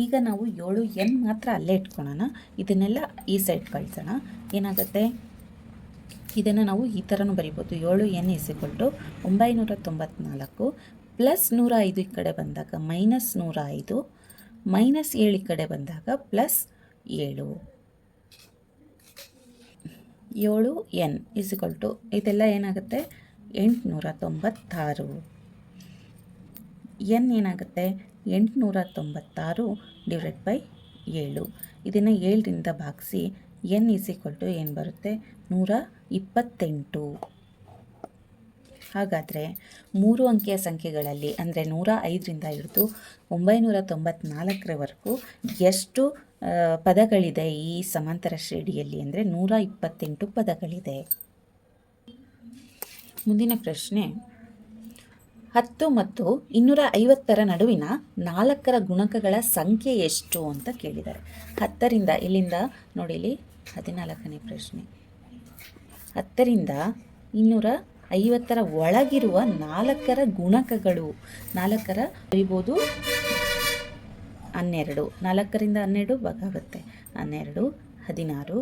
ಈಗ ನಾವು 7n ಮಾತ್ರ ಅಲ್ಲೇ ಇಟ್ಕೊಳ್ಳೋಣ, ಇದನ್ನೆಲ್ಲ ಈ ಸೈಡ್ ಕಳಿಸೋಣ. ಏನಾಗುತ್ತೆ, ಇದನ್ನು ನಾವು ಈ ಥರನೂ ಬರಿಬೋದು. 7n is equal to 994 plus 105 ಈ ಕಡೆ ಬಂದಾಗ ಮೈನಸ್ 105 ಮೈನಸ್ 7 ಈ ಕಡೆ ಬಂದಾಗ plus 7. 7n is equal to ಇದೆಲ್ಲ ಏನಾಗುತ್ತೆ, 896. ಎನ್ ಏನಾಗುತ್ತೆ, 896 ಡಿವೈಡ್ ಬೈ 7. ಇದನ್ನು 7ರಿಂದ ಭಾಗಿಸಿ ಎನ್ ಈಸ್ ಈಕ್ವಲ್ ಟು ಏನು ಬರುತ್ತೆ, 128. ಹಾಗಾದರೆ 3 ಅಂಕೆಯ ಸಂಖ್ಯೆಗಳಲ್ಲಿ ಅಂದರೆ 105ರಿಂದ ಹಿಡಿದು 994ರವರೆಗೂ ಎಷ್ಟು ಪದಗಳಿದೆ ಈ ಸಮಾಂತರ ಶ್ರೇಣಿಯಲ್ಲಿ ಅಂದರೆ 128 ಪದಗಳಿದೆ. ಮುಂದಿನ ಪ್ರಶ್ನೆ, 10 ಮತ್ತು 250ರ ನಡುವಿನ 4ರ ಗುಣಕಗಳ ಸಂಖ್ಯೆ ಎಷ್ಟು ಅಂತ ಕೇಳಿದ್ದಾರೆ. 10ರಿಂದ ಇಲ್ಲಿಂದ ನೋಡಿ, ಇಲ್ಲಿ 14ನೇ ಪ್ರಶ್ನೆ. 10ರಿಂದ 250ರ ಒಳಗಿರುವ 4ರ ಗುಣಕಗಳು. 4ರ ಬರಿಬೋದು 12, 4ರಿಂದ 12 ಭಾಗಾಗುತ್ತೆ 12, 16,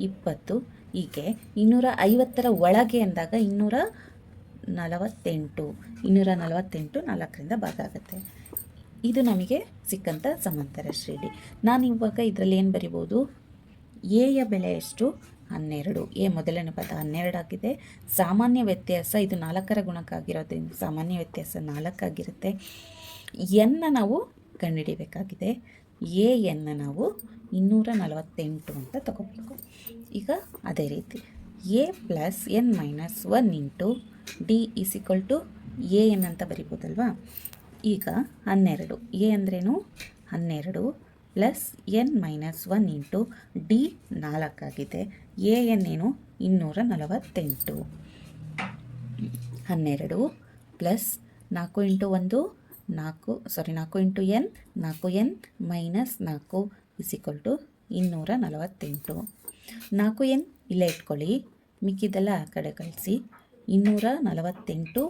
20, ಹೀಗೆ 250ರ ಒಳಗೆ ಅಂದಾಗ 248, 4ರಿಂದ ಭಾಗ ಆಗುತ್ತೆ. ಇದು ನಮಗೆ ಸಿಕ್ಕಂಥ ಸಮಾಂತರ ಶ್ರೇಣಿ. ನಾನು ಇವಾಗ ಇದರಲ್ಲಿ ಏನು ಬರಿಬೋದು, ಎಯ ಬೆಲೆ ಎಷ್ಟು 12, ಎ ಮೊದಲನೇ ಪದ 12 ಆಗಿದೆ. ಸಾಮಾನ್ಯ ವ್ಯತ್ಯಾಸ ಇದು 4ರ ಗುಣಕ ಆಗಿರೋದ್ರಿಂದ ಸಾಮಾನ್ಯ ವ್ಯತ್ಯಾಸ 4 ಆಗಿರುತ್ತೆ. ಎನ್ನ ನಾವು ಕಂಡುಹಿಡಿಯಬೇಕಾಗಿದೆ. ಎಯನ್ನು ನಾವು 248 ಅಂತ ತಗೋಬೇಕು. ಈಗ ಅದೇ ರೀತಿ a plus n minus 1 into d is equal to a n ಅಂತ ಬರಿಬೋದಲ್ವಾ. ಈಗ 12, ಎ ಅಂದ್ರೇನು 12 plus n minus 1 into d 4 ಆಗಿದೆ. ಎ ಎನ್ ಏನು 248. 12 plus 4 into 1 4 into n 4n minus 4 is equal to 248. 4n ಇಲ್ಲೇ ಇಟ್ಕೊಳ್ಳಿ, ಮಿಕ್ಕಿದ್ದೆಲ್ಲ ಆ ಕಡೆ ಕಳಿಸಿ. 248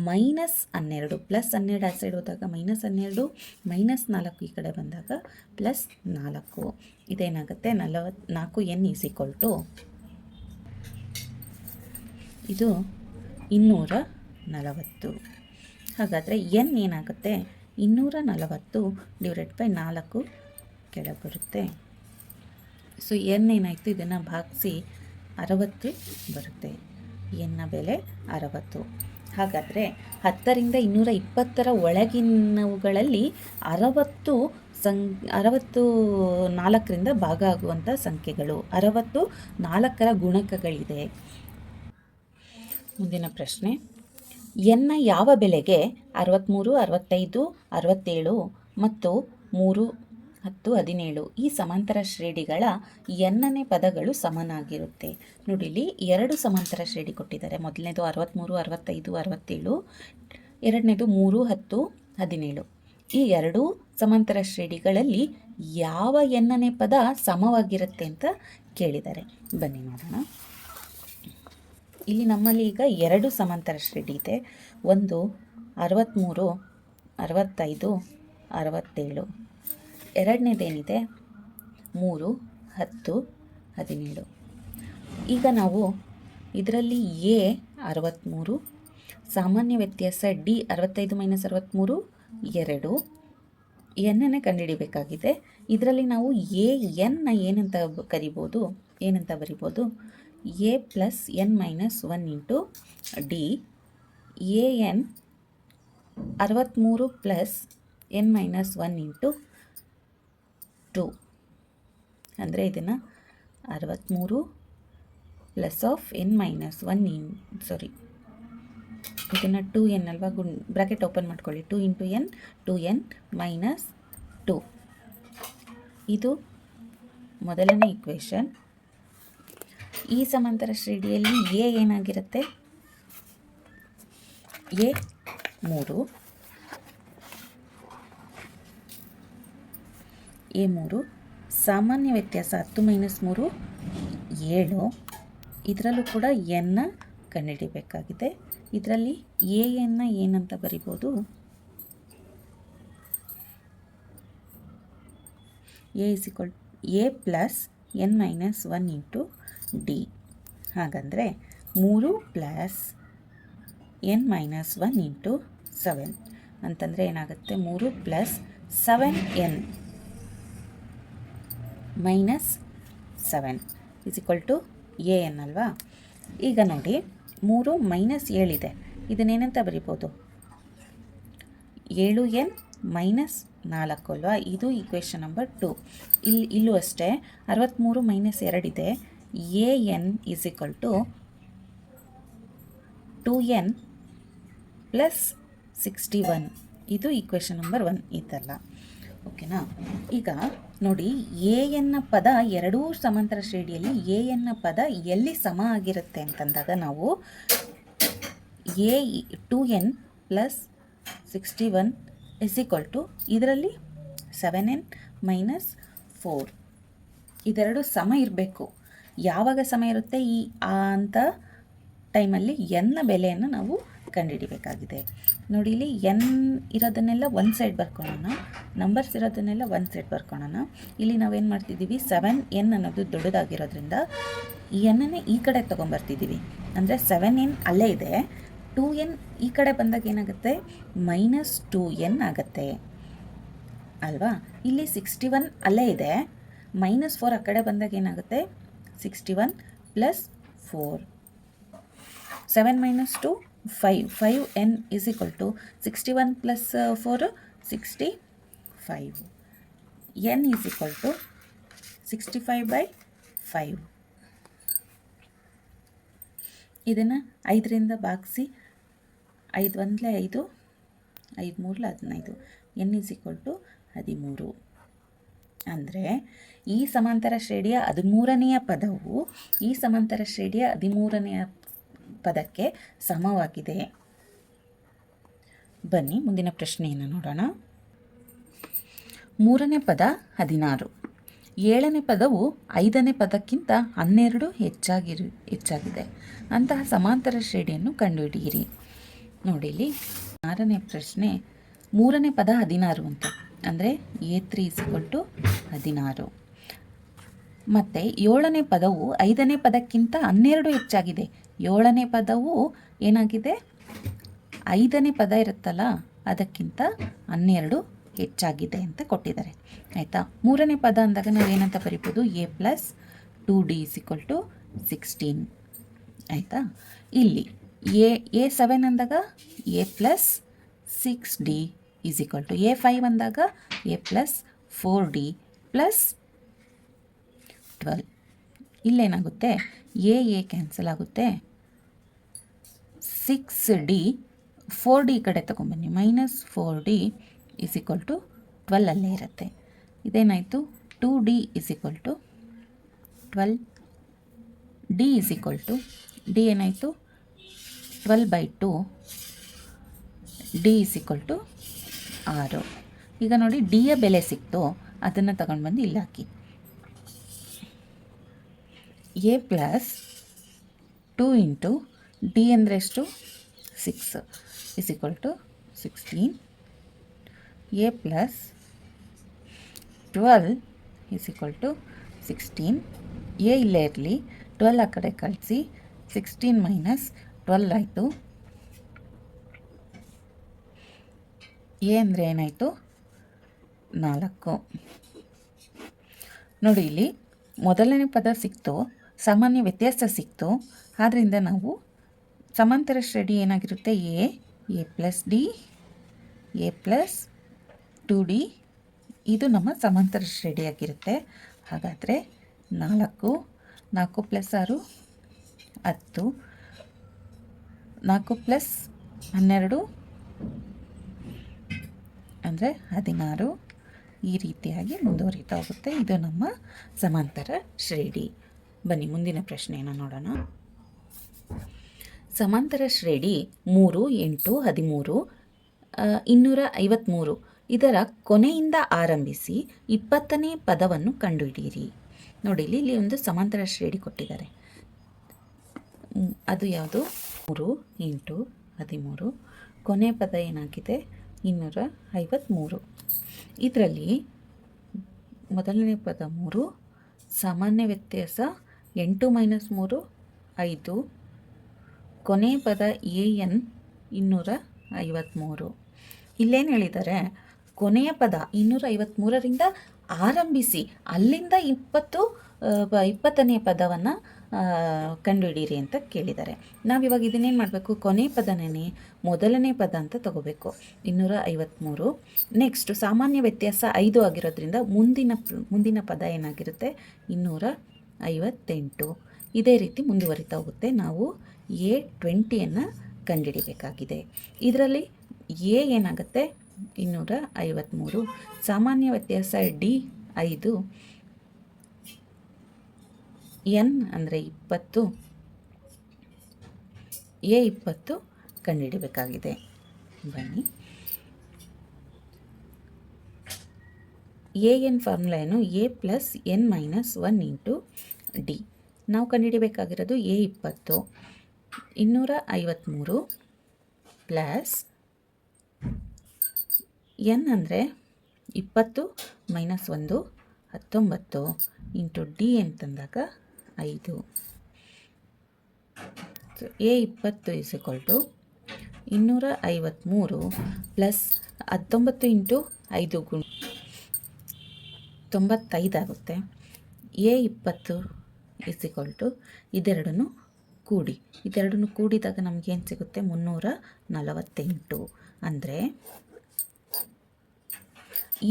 ಮೈನಸ್ 12 ಪ್ಲಸ್ 12 ಆ ಸೈಡ್ ಹೋದಾಗ ಮೈನಸ್ 12 ಮೈನಸ್ 4 ಈ ಕಡೆ ಬಂದಾಗ ಪ್ಲಸ್ 4. ಇದೇನಾಗುತ್ತೆ 4n ಈಸ್ ಈಕ್ವಲ್ ಟು ಇದು 240. ಹಾಗಾದರೆ ಎನ್ ಏನಾಗುತ್ತೆ 240 ಡಿವೈಡೆಡ್ ಬೈ 4 ಕೆಳಗೆ ಬರುತ್ತೆ. ಸೊ ಎನ್ ಏನಾಯಿತು, ಇದನ್ನು ಭಾಗಿಸಿ 60 ಬರುತ್ತೆ. ಎನ್ನ ಬೆಲೆ 60. ಹಾಗಾದರೆ 10ರಿಂದ 220ರ ಒಳಗಿನವುಗಳಲ್ಲಿ 60 4ರಿಂದ ಭಾಗ ಆಗುವಂಥ ಸಂಖ್ಯೆಗಳು, 60 4ರ ಗುಣಕಗಳಿದೆ. ಮುಂದಿನ ಪ್ರಶ್ನೆ, ಎನ್ನ ಯಾವ ಬೆಲೆಗೆ 63, 65, 67 ಮತ್ತು 3, 10, 17 ಈ ಸಮಾಂತರ ಶ್ರೇಣಿಗಳ ಎನ್ನನೇ ಪದಗಳು ಸಮನಾಗಿರುತ್ತೆ. ನೋಡಿ, ಇಲ್ಲಿ 2 ಸಮಾಂತರ ಶ್ರೇಣಿ ಕೊಟ್ಟಿದ್ದಾರೆ. ಮೊದಲನೇದು 63, 65, 67, ಎರಡನೇದು 3, 10, 17. ಈ 2 ಸಮಾಂತರ ಶ್ರೇಣಿಗಳಲ್ಲಿ ಯಾವ ಎನ್ನನೇ ಪದ ಸಮವಾಗಿರುತ್ತೆ ಅಂತ ಕೇಳಿದ್ದಾರೆ. ಬನ್ನಿ ನೋಡೋಣ. ಇಲ್ಲಿ ನಮ್ಮಲ್ಲಿ ಈಗ 2 ಸಮಾಂತರ ಶ್ರೇಣಿ ಇದೆ. ಒಂದು 63, 65, 67. ಎರಡನೇದೇನಿದೆ 3, 10, 17. ಈಗ ನಾವು ಇದರಲ್ಲಿ ಎ 63, ಸಾಮಾನ್ಯ ವ್ಯತ್ಯಾಸ ಡಿ 65 ಮೈನಸ್ 63 2, ಎನ್ನನ್ನೇ ಕಂಡುಹಿಡಿಬೇಕಾಗಿದೆ. ಇದರಲ್ಲಿ ನಾವು ಎ ಎನ್ನ ಏನಂತ ಬರಿಬೋದು a plus n minus 1 into d. A N 63 plus n minus 1 into 2 ಅಂದರೆ ಇದನ್ನು 63 ಪ್ಲಸ್ ಆಫ್ ಎನ್ ಮೈನಸ್ 1 ಇದನ್ನು 2n ಅಲ್ವಾ, ಬ್ರಾಕೆಟ್ ಓಪನ್ ಮಾಡ್ಕೊಳ್ಳಿ. 2 ಇಂಟು ಎನ್ 2n ಮೈನಸ್ 2. ಇದು ಮೊದಲನೇ ಇಕ್ವೇಷನ್. ಈ ಸಮಾಂತರ ಶ್ರೇಣಿಯಲ್ಲಿ ಎ ಏನಾಗಿರುತ್ತೆ ಎ 3, ಎ 3 ಸಾಮಾನ್ಯ ವ್ಯತ್ಯಾಸ 10 ಮೈನಸ್ 3 7. ಇದರಲ್ಲೂ ಕೂಡ ಎನ್ನ ಕಂಡುಹಿಡಿಯಬೇಕಾಗಿದೆ. ಇದರಲ್ಲಿ ಎ ಎನ್ನ ಏನಂತ ಬರಿಬೋದು a plus n minus 1 into d. ಹಾಗಂದರೆ 3 ಪ್ಲಸ್ ಎನ್ ಮೈನಸ್ 1 ಇಂಟು 7 ಅಂತಂದರೆ ಏನಾಗುತ್ತೆ 3 plus 7n minus 7 is equal to a n ಅಲ್ವಾ. ಈಗ ನೋಡಿ 3 ಮೈನಸ್ 7 ಇದೆ, ಇದನ್ನೇನಂತ ಬರಿಬೋದು 7n ಮೈನಸ್ 4 ಅಲ್ವಾ. ಇದು ಈಕ್ವೇಷನ್ ನಂಬರ್ 2. ಇಲ್ಲೂ ಅಷ್ಟೇ 63 ಮೈನಸ್ 2 ಇದೆ. A n is equal to 2n plus 61. ಇದು ಈಕ್ವೇಷನ್ ನಂಬರ್ 1 ಇದಲ್ಲ. ಓಕೆನಾ. ಈಗ ನೋಡಿ, ಎ ಎನ್ನ ಪದ ಎರಡೂ ಸಮಾಂತರ ಶ್ರೇಣಿಯಲ್ಲಿ ಎ ಎನ್ನ ಪದ ಎಲ್ಲಿ ಸಮ ಆಗಿರುತ್ತೆ ಅಂತಂದಾಗ ನಾವು a 2n plus 61 is equal to ಇದರಲ್ಲಿ 7n ಮೈನಸ್ 4 ಇದೆರಡು ಸಮ ಇರಬೇಕು. ಯಾವಾಗ ಸಮ ಇರುತ್ತೆ? ಈ ಅಂತ ಟೈಮಲ್ಲಿ ಎನ್ನ ಬೆಲೆಯನ್ನು ನಾವು ಕಂಡುಹಿಡಿಬೇಕಾಗಿದೆ. ನೋಡಿ, ಇಲ್ಲಿ ಎನ್ ಇರೋದನ್ನೆಲ್ಲ ಒಂದು ಸೈಡ್ ಬರ್ಕೊಳ್ಳೋಣ, ನಂಬರ್ಸ್ ಇರೋದನ್ನೆಲ್ಲ ಒಂದು ಸೈಡ್ ಬರ್ಕೊಳ್ಳೋಣ. ಇಲ್ಲಿ ನಾವೇನು ಮಾಡ್ತಿದ್ದೀವಿ, 7n ಅನ್ನೋದು ದೊಡ್ಡದಾಗಿರೋದ್ರಿಂದ ಈ ಎನ್ನನ್ನೇ ಈ ಕಡೆ ತೊಗೊಂಬರ್ತಿದ್ದೀವಿ. ಅಂದರೆ 7n ಅಲ್ಲೇ ಇದೆ, 2n ಈ ಕಡೆ ಬಂದಾಗ ಏನಾಗುತ್ತೆ, ಮೈನಸ್ 2n ಆಗುತ್ತೆ ಅಲ್ವಾ. ಇಲ್ಲಿ 61 ಅಲ್ಲೇ ಇದೆ, ಮೈನಸ್ 4 ಆ ಕಡೆ ಬಂದಾಗ ಏನಾಗುತ್ತೆ, 61 plus 4, 7 minus 2 5, 5n is equal to 61 plus 4 65, n is equal to 65/5. ಇದನ್ನು 5ರಿಂದ ಭಾಗಿಸಿ, 5 1 5, 5 3 15, n ಈಸ್ ಈಕ್ವಲ್ ಟು 13. ಅಂದರೆ ಈ ಸಮಾಂತರ ಶ್ರೇಣಿಯ 13ನೆಯ ಪದವು ಈ ಸಮಾಂತರ ಶ್ರೇಣಿಯ 13ನೆಯ ಪದಕ್ಕೆ ಸಮವಾಗಿದೆ. ಬನ್ನಿ ಮುಂದಿನ ಪ್ರಶ್ನೆಯನ್ನು ನೋಡೋಣ. 3ನೇ ಪದ 16, 7ನೇ ಪದವು 5ನೇ ಪದಕ್ಕಿಂತ 12 ಹೆಚ್ಚಾಗಿದೆ. ಅಂತಹ ಸಮಾಂತರ ಶ್ರೇಣಿಯನ್ನು ಕಂಡುಹಿಡಿಯಿರಿ. ನೋಡಿ, ಇಲ್ಲಿ 6ನೇ ಪ್ರಶ್ನೆ, 3ನೇ ಪದ 16 ಅಂತ ಅಂದರೆ A3 ಇಸ್ ಈಕ್ವಲ್ ಟು 16. ಮತ್ತು 7ನೇ ಪದವು 5ನೇ ಪದಕ್ಕಿಂತ 12 ಹೆಚ್ಚಾಗಿದೆ. 7ನೇ ಪದವು ಏನಾಗಿದೆ, 5ನೇ ಪದ ಇರುತ್ತಲ್ಲ ಅದಕ್ಕಿಂತ 12 ಹೆಚ್ಚಾಗಿದೆ ಅಂತ ಕೊಟ್ಟಿದ್ದಾರೆ. ಆಯಿತಾ. 3ನೇ ಪದ ಅಂದಾಗ ನಾವೇನಂತ ಬರಿಬೋದು, A plus 2D is equal to 16. ಆಯಿತಾ. ಇಲ್ಲಿ A7 ಅಂದಾಗ A plus 6D is equal to A5 ಅಂದಾಗ A ಪ್ಲಸ್ 4D ಪ್ಲಸ್ 12. ಇಲ್ಲೇನಾಗುತ್ತೆ, ಎ ಕ್ಯಾನ್ಸಲ್ ಆಗುತ್ತೆ, 6D 4D ಕಡೆ ತೊಗೊಂಬನ್ನಿ, minus 4D is equal to 12 ಅಲ್ಲೇ ಇರುತ್ತೆ. ಇದೇನಾಯಿತು, 2D is equal to 12, D is equal to D ಏನಾಯಿತು 12/2, D ಇಸ್ ಈಕ್ವಲ್ ಟು 6. ಈಗ ನೋಡಿ, ಡಿಯ ಬೆಲೆ ಸಿಕ್ತು, ಅದನ್ನು ತಗೊಂಡು ಬಂದು ಇಲ್ಲಿ ಹಾಕಿ. ಎ ಪ್ಲಸ್ 2 ಇಂಟು ಡಿ ಅಂದರೆ ಎಷ್ಟು, 6 is equal to 16. A plus 12 is equal to 16. A ಇಲ್ಲೇ ಇರಲಿ, 12 ಆ ಕಡೆ ಕಳಿಸಿ, 16 ಮೈನಸ್ 12 ಆಯಿತು. ಎ ಅಂದರೆ ಏನಾಯಿತು, 4. ನೋಡಿ, ಇಲ್ಲಿ ಮೊದಲನೇ ಪದ ಸಿಕ್ತು, ಸಾಮಾನ್ಯ ವ್ಯತ್ಯಾಸ ಸಿಕ್ತು. ಆದ್ದರಿಂದ ನಾವು ಸಮಾಂತರ ಶ್ರೇಣಿ ಏನಾಗಿರುತ್ತೆ, A plus d, a plus 2D ಇದು ನಮ್ಮ ಸಮಾಂತರ ಶ್ರೇಣಿಯಾಗಿರುತ್ತೆ. ಹಾಗಾದರೆ 4 ಪ್ಲಸ್ 6 10, 4 ಪ್ಲಸ್ 12 ಅಂದರೆ 16. ಈ ರೀತಿಯಾಗಿ ಮುಂದುವರಿತಾ ಹೋಗುತ್ತೆ. ಇದು ನಮ್ಮ ಸಮಾಂತರ ಶ್ರೇಣಿ. ಬನ್ನಿ ಮುಂದಿನ ಪ್ರಶ್ನೆಯನ್ನು ನೋಡೋಣ. ಸಮಾಂತರ ಶ್ರೇಣಿ 3, 8, 13, 253 ಇದರ ಕೊನೆಯಿಂದ ಆರಂಭಿಸಿ 20ನೇ ಪದವನ್ನು ಕಂಡುಹಿಡಿಯಿರಿ. ನೋಡಿ, ಇಲ್ಲಿ ಒಂದು ಸಮಾಂತರ ಶ್ರೇಣಿ ಕೊಟ್ಟಿದ್ದಾರೆ. ಅದು ಯಾವುದು, 3, 8, 13, ಕೊನೆ ಪದ ಏನಾಗಿದೆ 253. ಇದರಲ್ಲಿ ಮೊದಲನೇ ಪದ 3, ಸಾಮಾನ್ಯ ವ್ಯತ್ಯಾಸ 8 ಮೈನಸ್ 3 5, ಕೊನೆ ಪದ AN 253. ಇಲ್ಲೇನು ಹೇಳಿದ್ದಾರೆ, ಕೊನೆಯ ಪದ 253ರಿಂದ ಆರಂಭಿಸಿ ಅಲ್ಲಿಂದ 20ನೇ ಪದವನ್ನು ಕಂಡುಹಿಡೀರಿ ಅಂತ ಕೇಳಿದ್ದಾರೆ. ನಾವಿವಾಗ ಇದನ್ನೇನು ಮಾಡಬೇಕು, ಕೊನೆ ಪದನೇ ಮೊದಲನೇ ಪದ ಅಂತ ತಗೋಬೇಕು. 253. ನೆಕ್ಸ್ಟು ಸಾಮಾನ್ಯ ವ್ಯತ್ಯಾಸ 5 ಆಗಿರೋದ್ರಿಂದ ಮುಂದಿನ ಪದ ಏನಾಗಿರುತ್ತೆ 258. ಇದೇ ರೀತಿ ಮುಂದುವರಿತಾ ಹೋಗುತ್ತೆ. ನಾವು A20ಯನ್ನು ಕಂಡುಹಿಡಿಬೇಕಾಗಿದೆ. ಇದರಲ್ಲಿ A ಏನಾಗುತ್ತೆ 253. ಸಾಮಾನ್ಯ ವ್ಯತ್ಯಾಸ ಡಿ 5, ಎನ್ ಅಂದರೆ 20, ಎ 20 ಕಂಡುಹಿಡಬೇಕಾಗಿದೆ. ಬನ್ನಿ, ಎ ಎನ್ ಫಾರ್ಮುಲಾ ಏನು? A plus n minus 1 into D. ನಾವು ಕಂಡುಹಿಡಬೇಕಾಗಿರೋದು ಎ 20, 253 ಪ್ಲಸ್ ಎನ್ ಅಂದರೆ 20 ಮೈನಸ್ 1 19 ಇಂಟು ಡಿ ಅಂತಂದಾಗ 5. A 20 is equal to 253 plus 19 into 5 ಗುಣ 95 ಆಗುತ್ತೆ. ಎ 20 ಇಸ್ ಈಕ್ವಲ್ ಟು ಇದೆರಡನ್ನು ಕೂಡಿದಾಗ ನಮಗೇನು ಸಿಗುತ್ತೆ? 348. ಅಂದರೆ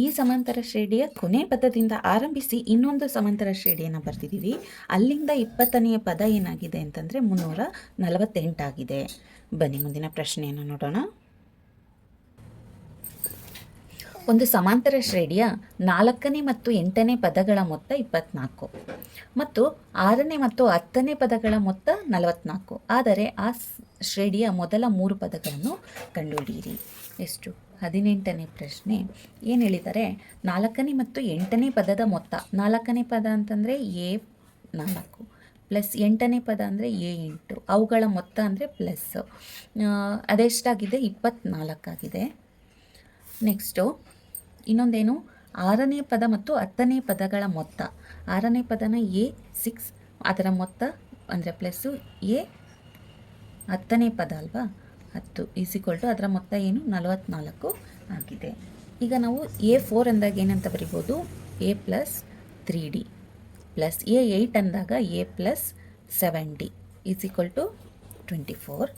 ಈ ಸಮಾಂತರ ಶ್ರೇಣಿಯ ಕೊನೆ ಪದದಿಂದ ಆರಂಭಿಸಿ ಇನ್ನೊಂದು ಸಮಾಂತರ ಶ್ರೇಣಿಯನ್ನು ಬರ್ತಿದ್ದೀವಿ. ಅಲ್ಲಿಂದ 20ನೇ ಪದ ಏನಾಗಿದೆ ಅಂತಂದರೆ 348 ಆಗಿದೆ. ಬನ್ನಿ ಮುಂದಿನ ಪ್ರಶ್ನೆಯನ್ನು ನೋಡೋಣ. ಒಂದು ಸಮಾಂತರ ಶ್ರೇಣಿಯ 4ನೇ ಮತ್ತು 8ನೇ ಪದಗಳ ಮೊತ್ತ 24 ಮತ್ತು 6ನೇ ಮತ್ತು 10ನೇ ಪದಗಳ ಮೊತ್ತ 44. ಆದರೆ ಆ ಶ್ರೇಣಿಯ ಮೊದಲ 3 ಪದಗಳನ್ನು ಕಂಡುಹಿಡಿಯಿರಿ. ಎಷ್ಟು? 18ನೇ ಪ್ರಶ್ನೆ ಏನು ಹೇಳಿದ್ದಾರೆ? 4ನೇ ಮತ್ತು 8ನೇ ಪದದ ಮೊತ್ತ. 4ನೇ ಪದ ಅಂತಂದರೆ ಎ 4 ಪ್ಲಸ್ 8ನೇ ಪದ ಅಂದರೆ ಎ 8. ಅವುಗಳ ಮೊತ್ತ ಅಂದರೆ ಪ್ಲಸ್ ಅದೆಷ್ಟಾಗಿದೆ? 24 ಆಗಿದೆ. ನೆಕ್ಸ್ಟು ಇನ್ನೊಂದೇನು? 6ನೇ ಪದ ಮತ್ತು 10ನೇ ಪದಗಳ ಮೊತ್ತ. 6ನೇ ಪದನ ಎ 6, ಅದರ ಮೊತ್ತ ಅಂದರೆ ಪ್ಲಸ್ಸು ಎ 10ನೇ ಪದ ಅಲ್ವಾ 10 ಈಸ್ ಈಕ್ವಲ್ ಟು ಅದರ ಮೊತ್ತ ಏನು? 44 ಆಗಿದೆ. ಈಗ ನಾವು ಎ 4 ಅಂದಾಗ ಏನಂತ ಬರಿಬೋದು? A plus 3D plus a 8 ಅಂದಾಗ a plus 7D is equal to 24.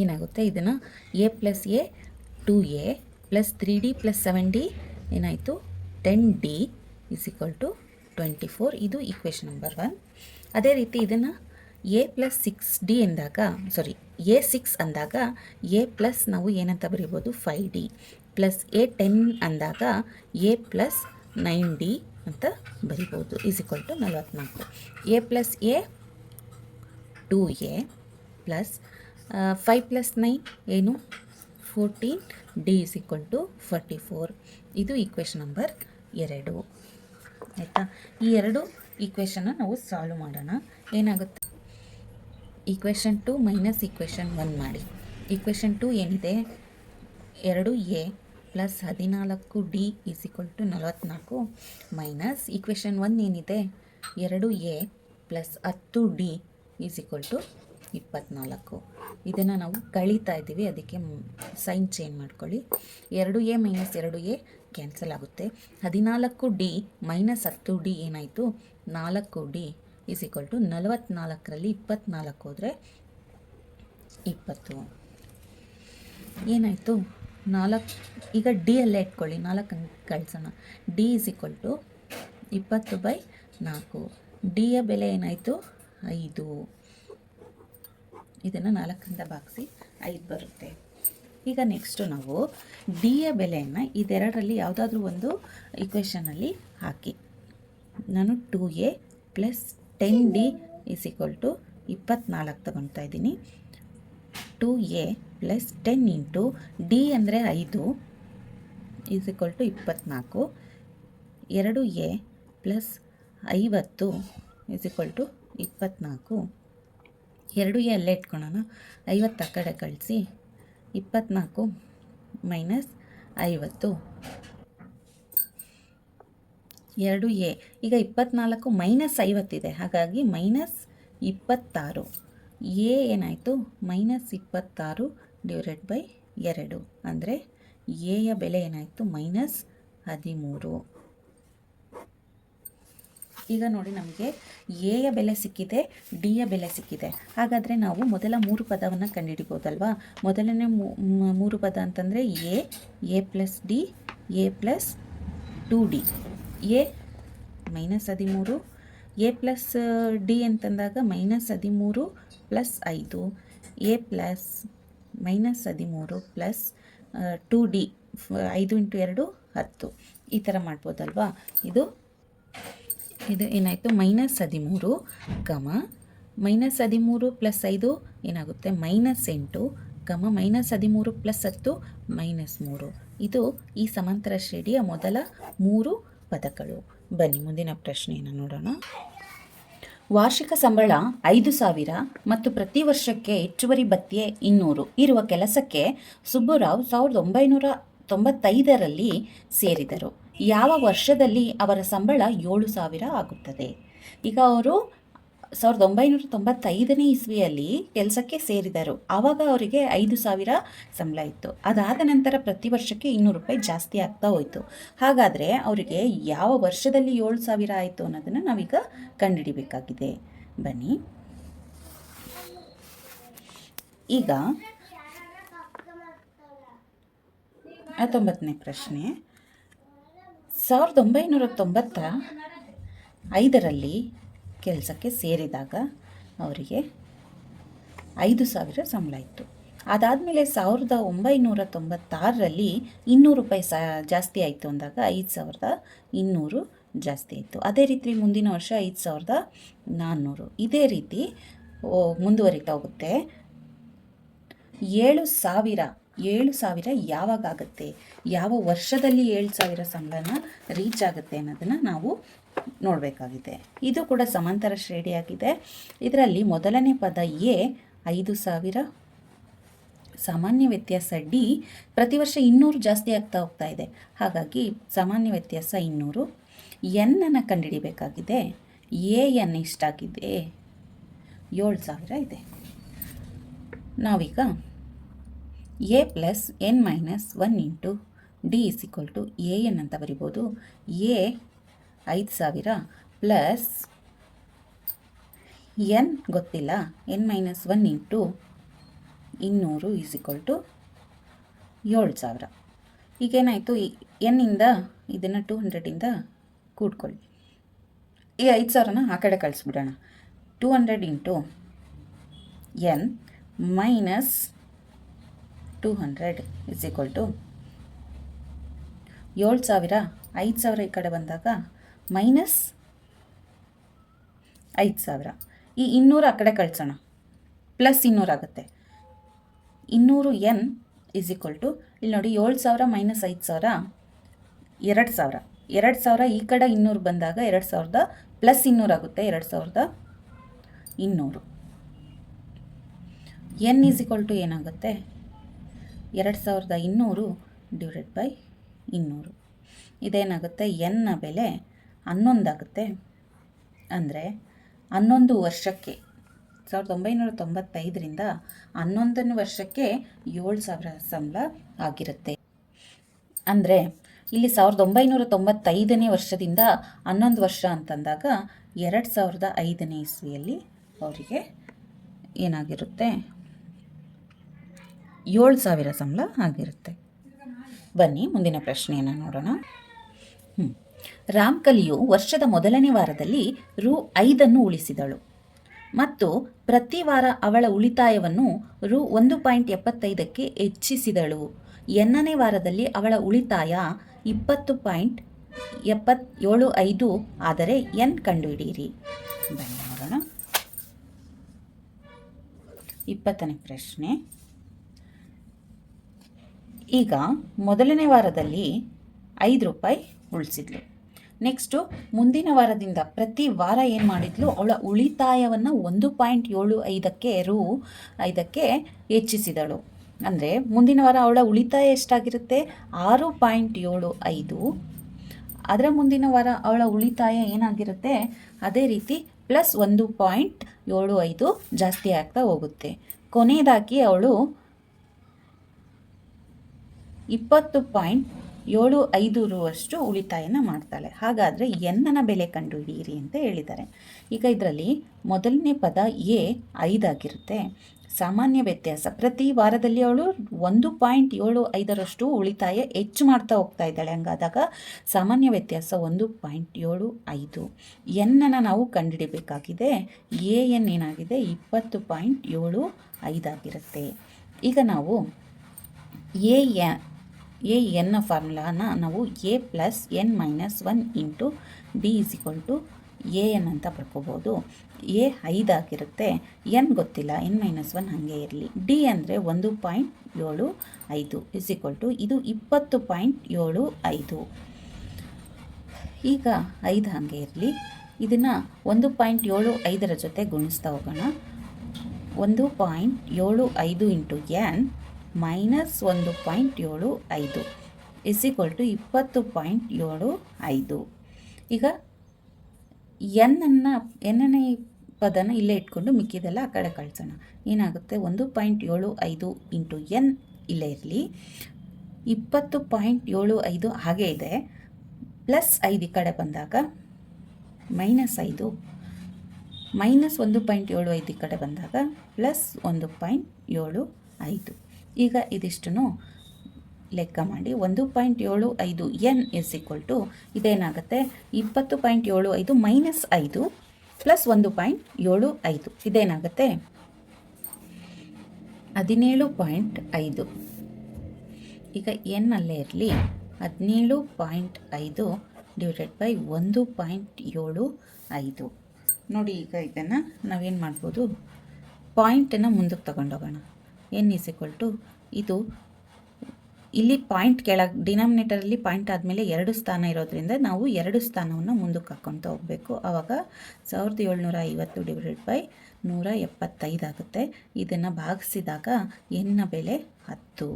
ಏನಾಗುತ್ತೆ? ಇದನ್ನು a plus a 2a plus 3D plus 7D ಏನಾಯಿತು? 10D is equal to 24. ಇದು ಈಕ್ವೇಷನ್ ನಂಬರ್ 1. ಅದೇ ರೀತಿ ಇದನ್ನು ಎ ಪ್ಲಸ್ 6D ಎಂದಾಗ ಎ 6 ಅಂದಾಗ ಎ ಪ್ಲಸ್ ನಾವು ಏನಂತ ಬರೀಬೋದು? 5D ಪ್ಲಸ್ ಎ 10 ಅಂದಾಗ ಎ ಪ್ಲಸ್ 9D ಅಂತ ಬರಿಬೋದು is equal to 44. A plus a 2a plus 5 plus 9 ಏನು? 14D is equal to 44. ಇದು ಈಕ್ವೇಷನ್ ನಂಬರ್ 2. ಆಯಿತಾ? ಈ 2 ಈಕ್ವೇಷನ್ನ ನಾವು ಸಾಲ್ವ್ ಮಾಡೋಣ. ಏನಾಗುತ್ತೆ? ಈಕ್ವೇಷನ್ 2 ಮೈನಸ್ ಈಕ್ವೇಷನ್ 1 ಮಾಡಿ. ಈಕ್ವೇಷನ್ 2 ಏನಿದೆ? 2a plus 14D is equal to 44 minus equation 1 ಏನಿದೆ? 2a plus 10D is equal to 24. ಇದನ್ನು ನಾವು ಕಳೀತಾ ಇದ್ದೀವಿ, ಅದಕ್ಕೆ ಸೈನ್ ಚೇಂಜ್ ಮಾಡ್ಕೊಳ್ಳಿ. 2a ಮೈನಸ್ 2a ಕ್ಯಾನ್ಸಲ್ ಆಗುತ್ತೆ. 14D ಮೈನಸ್ 10D ಏನಾಯಿತು? 4D ಈಸ್ ಈಕ್ವಲ್ ಟು 44ರಲ್ಲಿ 24 ಹೋದರೆ 20 ಏನಾಯಿತು? 4. ಈಗ ಡಿ ಅಲ್ಲೇ ಇಟ್ಕೊಳ್ಳಿ, 4 ಕಳಿಸೋಣ. D is equal to 20/4. ಡಿಯ ಬೆಲೆ ಏನಾಯಿತು? 5. ಇದನ್ನು 4ರಿಂದ ಭಾಗಿಸಿ 5 ಬರುತ್ತೆ. ಈಗ ನೆಕ್ಸ್ಟು ನಾವು ಡಿಯ ಬೆಲೆಯನ್ನು ಇದೆರಡರಲ್ಲಿ ಯಾವುದಾದ್ರೂ ಒಂದು ಈಕ್ವೇಷನಲ್ಲಿ ಹಾಕಿ. ನಾನು 2a plus 10D is equal to 24 ತಗೊಳ್ತಾ ಇದ್ದೀನಿ. 2a ಪ್ಲಸ್ 10 ಇಂಟು ಡಿ ಅಂದರೆ 5 is equal to 24. 2a plus 50 is equal to 24. 2a ಅಲ್ಲೇ ಇಟ್ಕೊಳ್ಳೋಣ. 50 ಆ ಕಡೆ ಕಳಿಸಿ. 24 ಮೈನಸ್ 50 2a. ಈಗ 24 ಮೈನಸ್ 50 ಇದೆ, ಹಾಗಾಗಿ ಮೈನಸ್ 26. ಎ ಏನಾಯಿತು? ಮೈನಸ್ 26 ಡಿವೈಡೆಡ್ ಬೈ 2 ಅಂದರೆ ಎಯ ಬೆಲೆ ಏನಾಯಿತು? ಮೈನಸ್ 13. ಈಗ ನೋಡಿ, ನಮಗೆ ಎಯ ಬೆಲೆ ಸಿಕ್ಕಿದೆ, ಡಿಯ ಬೆಲೆ ಸಿಕ್ಕಿದೆ. ಹಾಗಾದರೆ ನಾವು ಮೊದಲ 3 ಪದವನ್ನು ಕಂಡುಹಿಡಿಬೋದಲ್ವಾ? ಮೊದಲನೇ 3 ಪದ ಅಂತಂದರೆ a plus d, a plus 2D. A minus 13, a plus d ಅಂತಂದಾಗ minus 13 plus 5, a plus minus 13 plus 2D 5 × 2 10 ಈ ಥರ ಮಾಡ್ಬೋದಲ್ವಾ. ಇದು ಏನಾಯಿತು -13 ಗಮ -13 + 5 ಏನಾಗುತ್ತೆ -8 ಗಮ -13 + 10 -3. ಇದು ಈ ಸಮಾಂತರ ಶ್ರೇಣಿಯ ಮೊದಲ 3 ಪದಗಳು. ಬನ್ನಿ ಮುಂದಿನ ಪ್ರಶ್ನೆಯನ್ನು ನೋಡೋಣ. ವಾರ್ಷಿಕ ಸಂಬಳ 5,000 ಮತ್ತು ಪ್ರತಿ ವರ್ಷಕ್ಕೆ ಹೆಚ್ಚುವರಿ ಭತ್ಯೆ 200 ಇರುವ ಕೆಲಸಕ್ಕೆ ಸುಬ್ಬುರಾವ್ 1995ರಲ್ಲಿ ಸೇರಿದರು. ಯಾವ ವರ್ಷದಲ್ಲಿ ಅವರ ಸಂಬಳ 7,000 ಆಗುತ್ತದೆ? ಈಗ ಅವರು 1995ನೇ ಇಸ್ವಿಯಲ್ಲಿ ಕೆಲಸಕ್ಕೆ ಸೇರಿದರು. ಆವಾಗ ಅವರಿಗೆ 5,000 ಸಂಬಳ ಇತ್ತು. ಅದಾದ ನಂತರ ಪ್ರತಿ ವರ್ಷಕ್ಕೆ 200 ರೂಪಾಯಿ ಜಾಸ್ತಿ ಆಗ್ತಾ ಹೋಯಿತು. ಹಾಗಾದರೆ ಅವರಿಗೆ ಯಾವ ವರ್ಷದಲ್ಲಿ 7,000 ಆಯಿತು ಅನ್ನೋದನ್ನು ನಾವೀಗ ಕಂಡುಹಿಡಿಬೇಕಾಗಿದೆ. ಬನ್ನಿ, ಈಗ 19ನೇ ಪ್ರಶ್ನೆ. 1995ರಲ್ಲಿ ಕೆಲಸಕ್ಕೆ ಸೇರಿದಾಗ ಅವರಿಗೆ 5,000 ಸಂಬಳ ಇತ್ತು. ಅದಾದಮೇಲೆ 1996ರಲ್ಲಿ 200 ರೂಪಾಯಿ ಜಾಸ್ತಿ ಆಯಿತು ಅಂದಾಗ 5,200 ಜಾಸ್ತಿ ಆಯಿತು. ಅದೇ ರೀತಿ ಮುಂದಿನ ವರ್ಷ 5,400. ಇದೇ ರೀತಿ ಮುಂದುವರಿತಾ ಹೋಗುತ್ತೆ. 7,000 ಯಾವಾಗ ಆಗುತ್ತೆ, ಯಾವ ವರ್ಷದಲ್ಲಿ 7,000 ಸಂಬಳನ ರೀಚ್ ಆಗುತ್ತೆ ಅನ್ನೋದನ್ನು ನಾವು ನೋಡಬೇಕಾಗಿದೆ. ಇದು ಕೂಡ ಸಮಾಂತರ ಶ್ರೇಣಿಯಾಗಿದೆ. ಇದರಲ್ಲಿ ಮೊದಲನೇ ಪದ ಎ 5,000, ಸಾಮಾನ್ಯ ವ್ಯತ್ಯಾಸ ಡಿ ಪ್ರತಿ ವರ್ಷ 200 ಜಾಸ್ತಿ ಆಗ್ತಾ ಹೋಗ್ತಾ ಇದೆ. ಹಾಗಾಗಿ ಸಾಮಾನ್ಯ ವ್ಯತ್ಯಾಸ 200. ಎನ್ನನ್ನು ಕಂಡುಹಿಡಿಬೇಕಾಗಿದೆ. ಎನ್ ಎಷ್ಟಾಗಿದೆ? 7,000 ಇದೆ. ನಾವೀಗ A plus n - 1 × D AN ಅಂತ ಬರಿಬೋದು. ಎ 5,000 ಪ್ಲಸ್ n ಗೊತ್ತಿಲ್ಲ, n - 1 × 200 7,000. ಈಗೇನಾಯಿತು, ಎನ್ನಿಂದ ಇದನ್ನು 200ಇಂದ ಕೂಡ್ಕೊಳ್ಳಿ. ಈ 5,000ನ ಆ ಕಡೆ ಕಳಿಸ್ಬಿಡೋಣ. 200 × n - 200 7,000. 5,000 ಈ ಕಡೆ ಬಂದಾಗ -5,000. ಈ 200 ಆ ಕಡೆ ಕಳಿಸೋಣ, ಪ್ಲಸ್ 200 ಆಗುತ್ತೆ. 200 n ಇಲ್ಲಿ ನೋಡಿ, 7,000 - 5,000 2,000. 2,000 ಈ ಕಡೆ 200 ಬಂದಾಗ 2,000 ಪ್ಲಸ್ 200 ಆಗುತ್ತೆ, 2,200. n ಏನಾಗುತ್ತೆ? 2,200 / 200. ಇದೇನಾಗುತ್ತೆ, n ಬೆಲೆ 11 ಆಗುತ್ತೆ. ಅಂದರೆ 11 ವರ್ಷಕ್ಕೆ 1995ರಿಂದ 11ನೇ ವರ್ಷಕ್ಕೆ 7,000 ಸಂಬಳ ಆಗಿರುತ್ತೆ. ಅಂದರೆ ಇಲ್ಲಿ 1995ನೇ ವರ್ಷದಿಂದ 11 ವರ್ಷ ಅಂತಂದಾಗ 2005ನೇ ಇಸ್ವಿಯಲ್ಲಿ ಅವರಿಗೆ ಏನಾಗಿರುತ್ತೆ, 7,000 ಸಂಬಳ ಆಗಿರುತ್ತೆ. ಬನ್ನಿ ಮುಂದಿನ ಪ್ರಶ್ನೆಯನ್ನು ನೋಡೋಣ. ರಾಮ್ಕಲಿಯು ವರ್ಷದ ಮೊದಲನೇ ವಾರದಲ್ಲಿ ರೂ. 5 ಉಳಿಸಿದಳು ಮತ್ತು ಪ್ರತಿ ವಾರ ಅವಳ ಉಳಿತಾಯವನ್ನು ರೂ. 1.75ಕ್ಕೆ ಹೆಚ್ಚಿಸಿದಳು. ಎನ್ನನೇ ವಾರದಲ್ಲಿ ಅವಳ ಉಳಿತಾಯ 20.75 ಆದರೆ ಎನ್ ಕಂಡುಹಿಡಿಯಿರಿ. ಬನ್ನಿ ನೋಡೋಣ. 20ನೇ ಪ್ರಶ್ನೆ. ಈಗ ಮೊದಲನೇ ವಾರದಲ್ಲಿ 5 ರೂಪಾಯಿ ಉಳಿಸಿದ್ಲು. ನೆಕ್ಸ್ಟು ಮುಂದಿನ ವಾರದಿಂದ ಪ್ರತಿ ವಾರ ಏನು ಮಾಡಿದ್ಲು, ಅವಳ ಉಳಿತಾಯವನ್ನು 1.75ಕ್ಕೆ ರೂ. 5ಕ್ಕೆ ಹೆಚ್ಚಿಸಿದಳು. ಅಂದರೆ ಮುಂದಿನ ವಾರ ಅವಳ ಉಳಿತಾಯ ಎಷ್ಟಾಗಿರುತ್ತೆ, 6.75. ಅದರ ಮುಂದಿನ ವಾರ ಅವಳ ಉಳಿತಾಯ ಏನಾಗಿರುತ್ತೆ, ಅದೇ ರೀತಿ ಪ್ಲಸ್ 1.75 ಜಾಸ್ತಿ ಆಗ್ತಾ ಹೋಗುತ್ತೆ. ಕೊನೆಯದಾಗಿ ಅವಳು 20.75 ರೂ. ಉಳಿತಾಯನ ಮಾಡ್ತಾಳೆ. ಹಾಗಾದರೆ ಎನ್ನನ ಬೆಲೆ ಕಂಡುಹಿಡಿಯಿರಿ ಅಂತ ಹೇಳಿದ್ದಾರೆ. ಈಗ ಇದರಲ್ಲಿ ಮೊದಲನೇ ಪದ ಎ 5 ಆಗಿರುತ್ತೆ. ಸಾಮಾನ್ಯ ವ್ಯತ್ಯಾಸ ಪ್ರತಿ ವಾರದಲ್ಲಿ ಅವಳು 1.75ರಷ್ಟು ಉಳಿತಾಯ ಹೆಚ್ಚು ಮಾಡ್ತಾ ಹೋಗ್ತಾ ಇದ್ದಾಳೆ. ಹಂಗಾದಾಗ ಸಾಮಾನ್ಯ ವ್ಯತ್ಯಾಸ 1.75. ಎನ್ನನ್ನು ನಾವು ಕಂಡುಹಿಡಿಬೇಕಾಗಿದೆ. ಎನ್ ಏನಾಗಿದೆ, 20.75 ಆಗಿರುತ್ತೆ. ಈಗ ನಾವು ಎ ಎನ್ನ ಫಾರ್ಮುಲಾನ ನಾವು A plus n minus 1 into D = A n ಅಂತ ಬರ್ಕೋಬೋದು. ಎ 5 ಆಗಿರುತ್ತೆ, ಎನ್ ಗೊತ್ತಿಲ್ಲ, ಎನ್ ಮೈನಸ್ 1 ಹಾಗೆ ಇರಲಿ. ಡಿ ಅಂದರೆ 1.75 ಇದು 20.75. ಈಗ 5 ಹಾಗೆ ಇರಲಿ. ಇದನ್ನು 1.75 ಜೊತೆ ಗುಣಿಸ್ತಾ ಹೋಗೋಣ. 1.75 ಇಂಟು ಎನ್ ಮೈನಸ್ 1.75 20.75. ಈಗ ಎನ್ನನೇ ಪದನ ಇಲ್ಲೇ ಇಟ್ಕೊಂಡು ಮಿಕ್ಕಿದೆಲ್ಲ ಆ ಕಡೆ ಕಳಿಸೋಣ. ಏನಾಗುತ್ತೆ, 1.75 ಇಂಟು ಎನ್ ಇಲ್ಲೇ ಇರಲಿ, 20.75 ಹಾಗೇ ಇದೆ, ಪ್ಲಸ್ 5 ಈ ಕಡೆ ಬಂದಾಗ -5, ಮೈನಸ್ 1.75 ಈ ಕಡೆ ಬಂದಾಗ ಪ್ಲಸ್ 1.75. ಈಗ ಇದಿಷ್ಟನ್ನು ಲೆಕ್ಕ ಮಾಡಿ. 1.75 ಎನ್ ಇದೇನಾಗುತ್ತೆ, 20.75 ಮೈನಸ್ 5 ಪ್ಲಸ್ 1.75 ಇದೇನಾಗುತ್ತೆ 17.5. ಈಗ ಎನ್ ಅಲ್ಲೇ ಇರಲಿ, 17.5 ಡಿವೈಡೆಡ್ ಬೈ 1.75. ನೋಡಿ, ಈಗ ಇದನ್ನು ನಾವೇನು ಮಾಡ್ಬೋದು, ಪಾಯಿಂಟನ್ನು ಮುಂದಕ್ಕೆ ತಗೊಂಡೋಗೋಣ. ಎನ್ ಇದು ಇಲ್ಲಿ ಪಾಯಿಂಟ್ ಕೆಳಗೆ ಡಿನಾಮಿನೇಟರಲ್ಲಿ ಪಾಯಿಂಟ್ ಆದಮೇಲೆ 2 ಸ್ಥಾನ ಇರೋದ್ರಿಂದ ನಾವು 2 ಸ್ಥಾನವನ್ನು ಮುಂದಕ್ಕೆ ಹಾಕ್ಕೊತ ಹೋಗಬೇಕು. ಆವಾಗ 1750 ಡಿವೈಡೆಡ್ ಬೈ 175 ಆಗುತ್ತೆ. ಇದನ್ನು ಭಾಗಿಸಿದಾಗ ಎನ್ನ ಬೆಲೆ 10.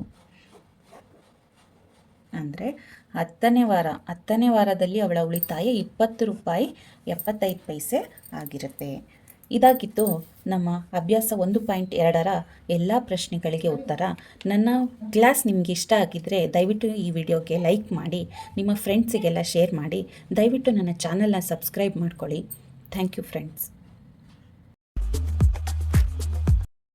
ಅಂದರೆ 10ನೇ ವಾರದಲ್ಲಿ ಅವಳ ಉಳಿತಾಯ 20 ರೂಪಾಯಿ 75 ಪೈಸೆ ಆಗಿರುತ್ತೆ. ಇದಾಗಿತ್ತು ನಮ್ಮ ಅಭ್ಯಾಸ 1.2ರ ಎಲ್ಲ ಪ್ರಶ್ನೆಗಳಿಗೆ ಉತ್ತರ. ನನ್ನ ಕ್ಲಾಸ್ ನಿಮಗೆ ಇಷ್ಟ ಆಗಿದ್ದರೆ ದಯವಿಟ್ಟು ಈ ವಿಡಿಯೋಗೆ ಲೈಕ್ ಮಾಡಿ, ನಿಮ್ಮ ಫ್ರೆಂಡ್ಸಿಗೆಲ್ಲ ಶೇರ್ ಮಾಡಿ. ದಯವಿಟ್ಟು ನನ್ನ ಚಾನಲ್ನ ಸಬ್ಸ್ಕ್ರೈಬ್ ಮಾಡ್ಕೊಳ್ಳಿ. Thank you friends.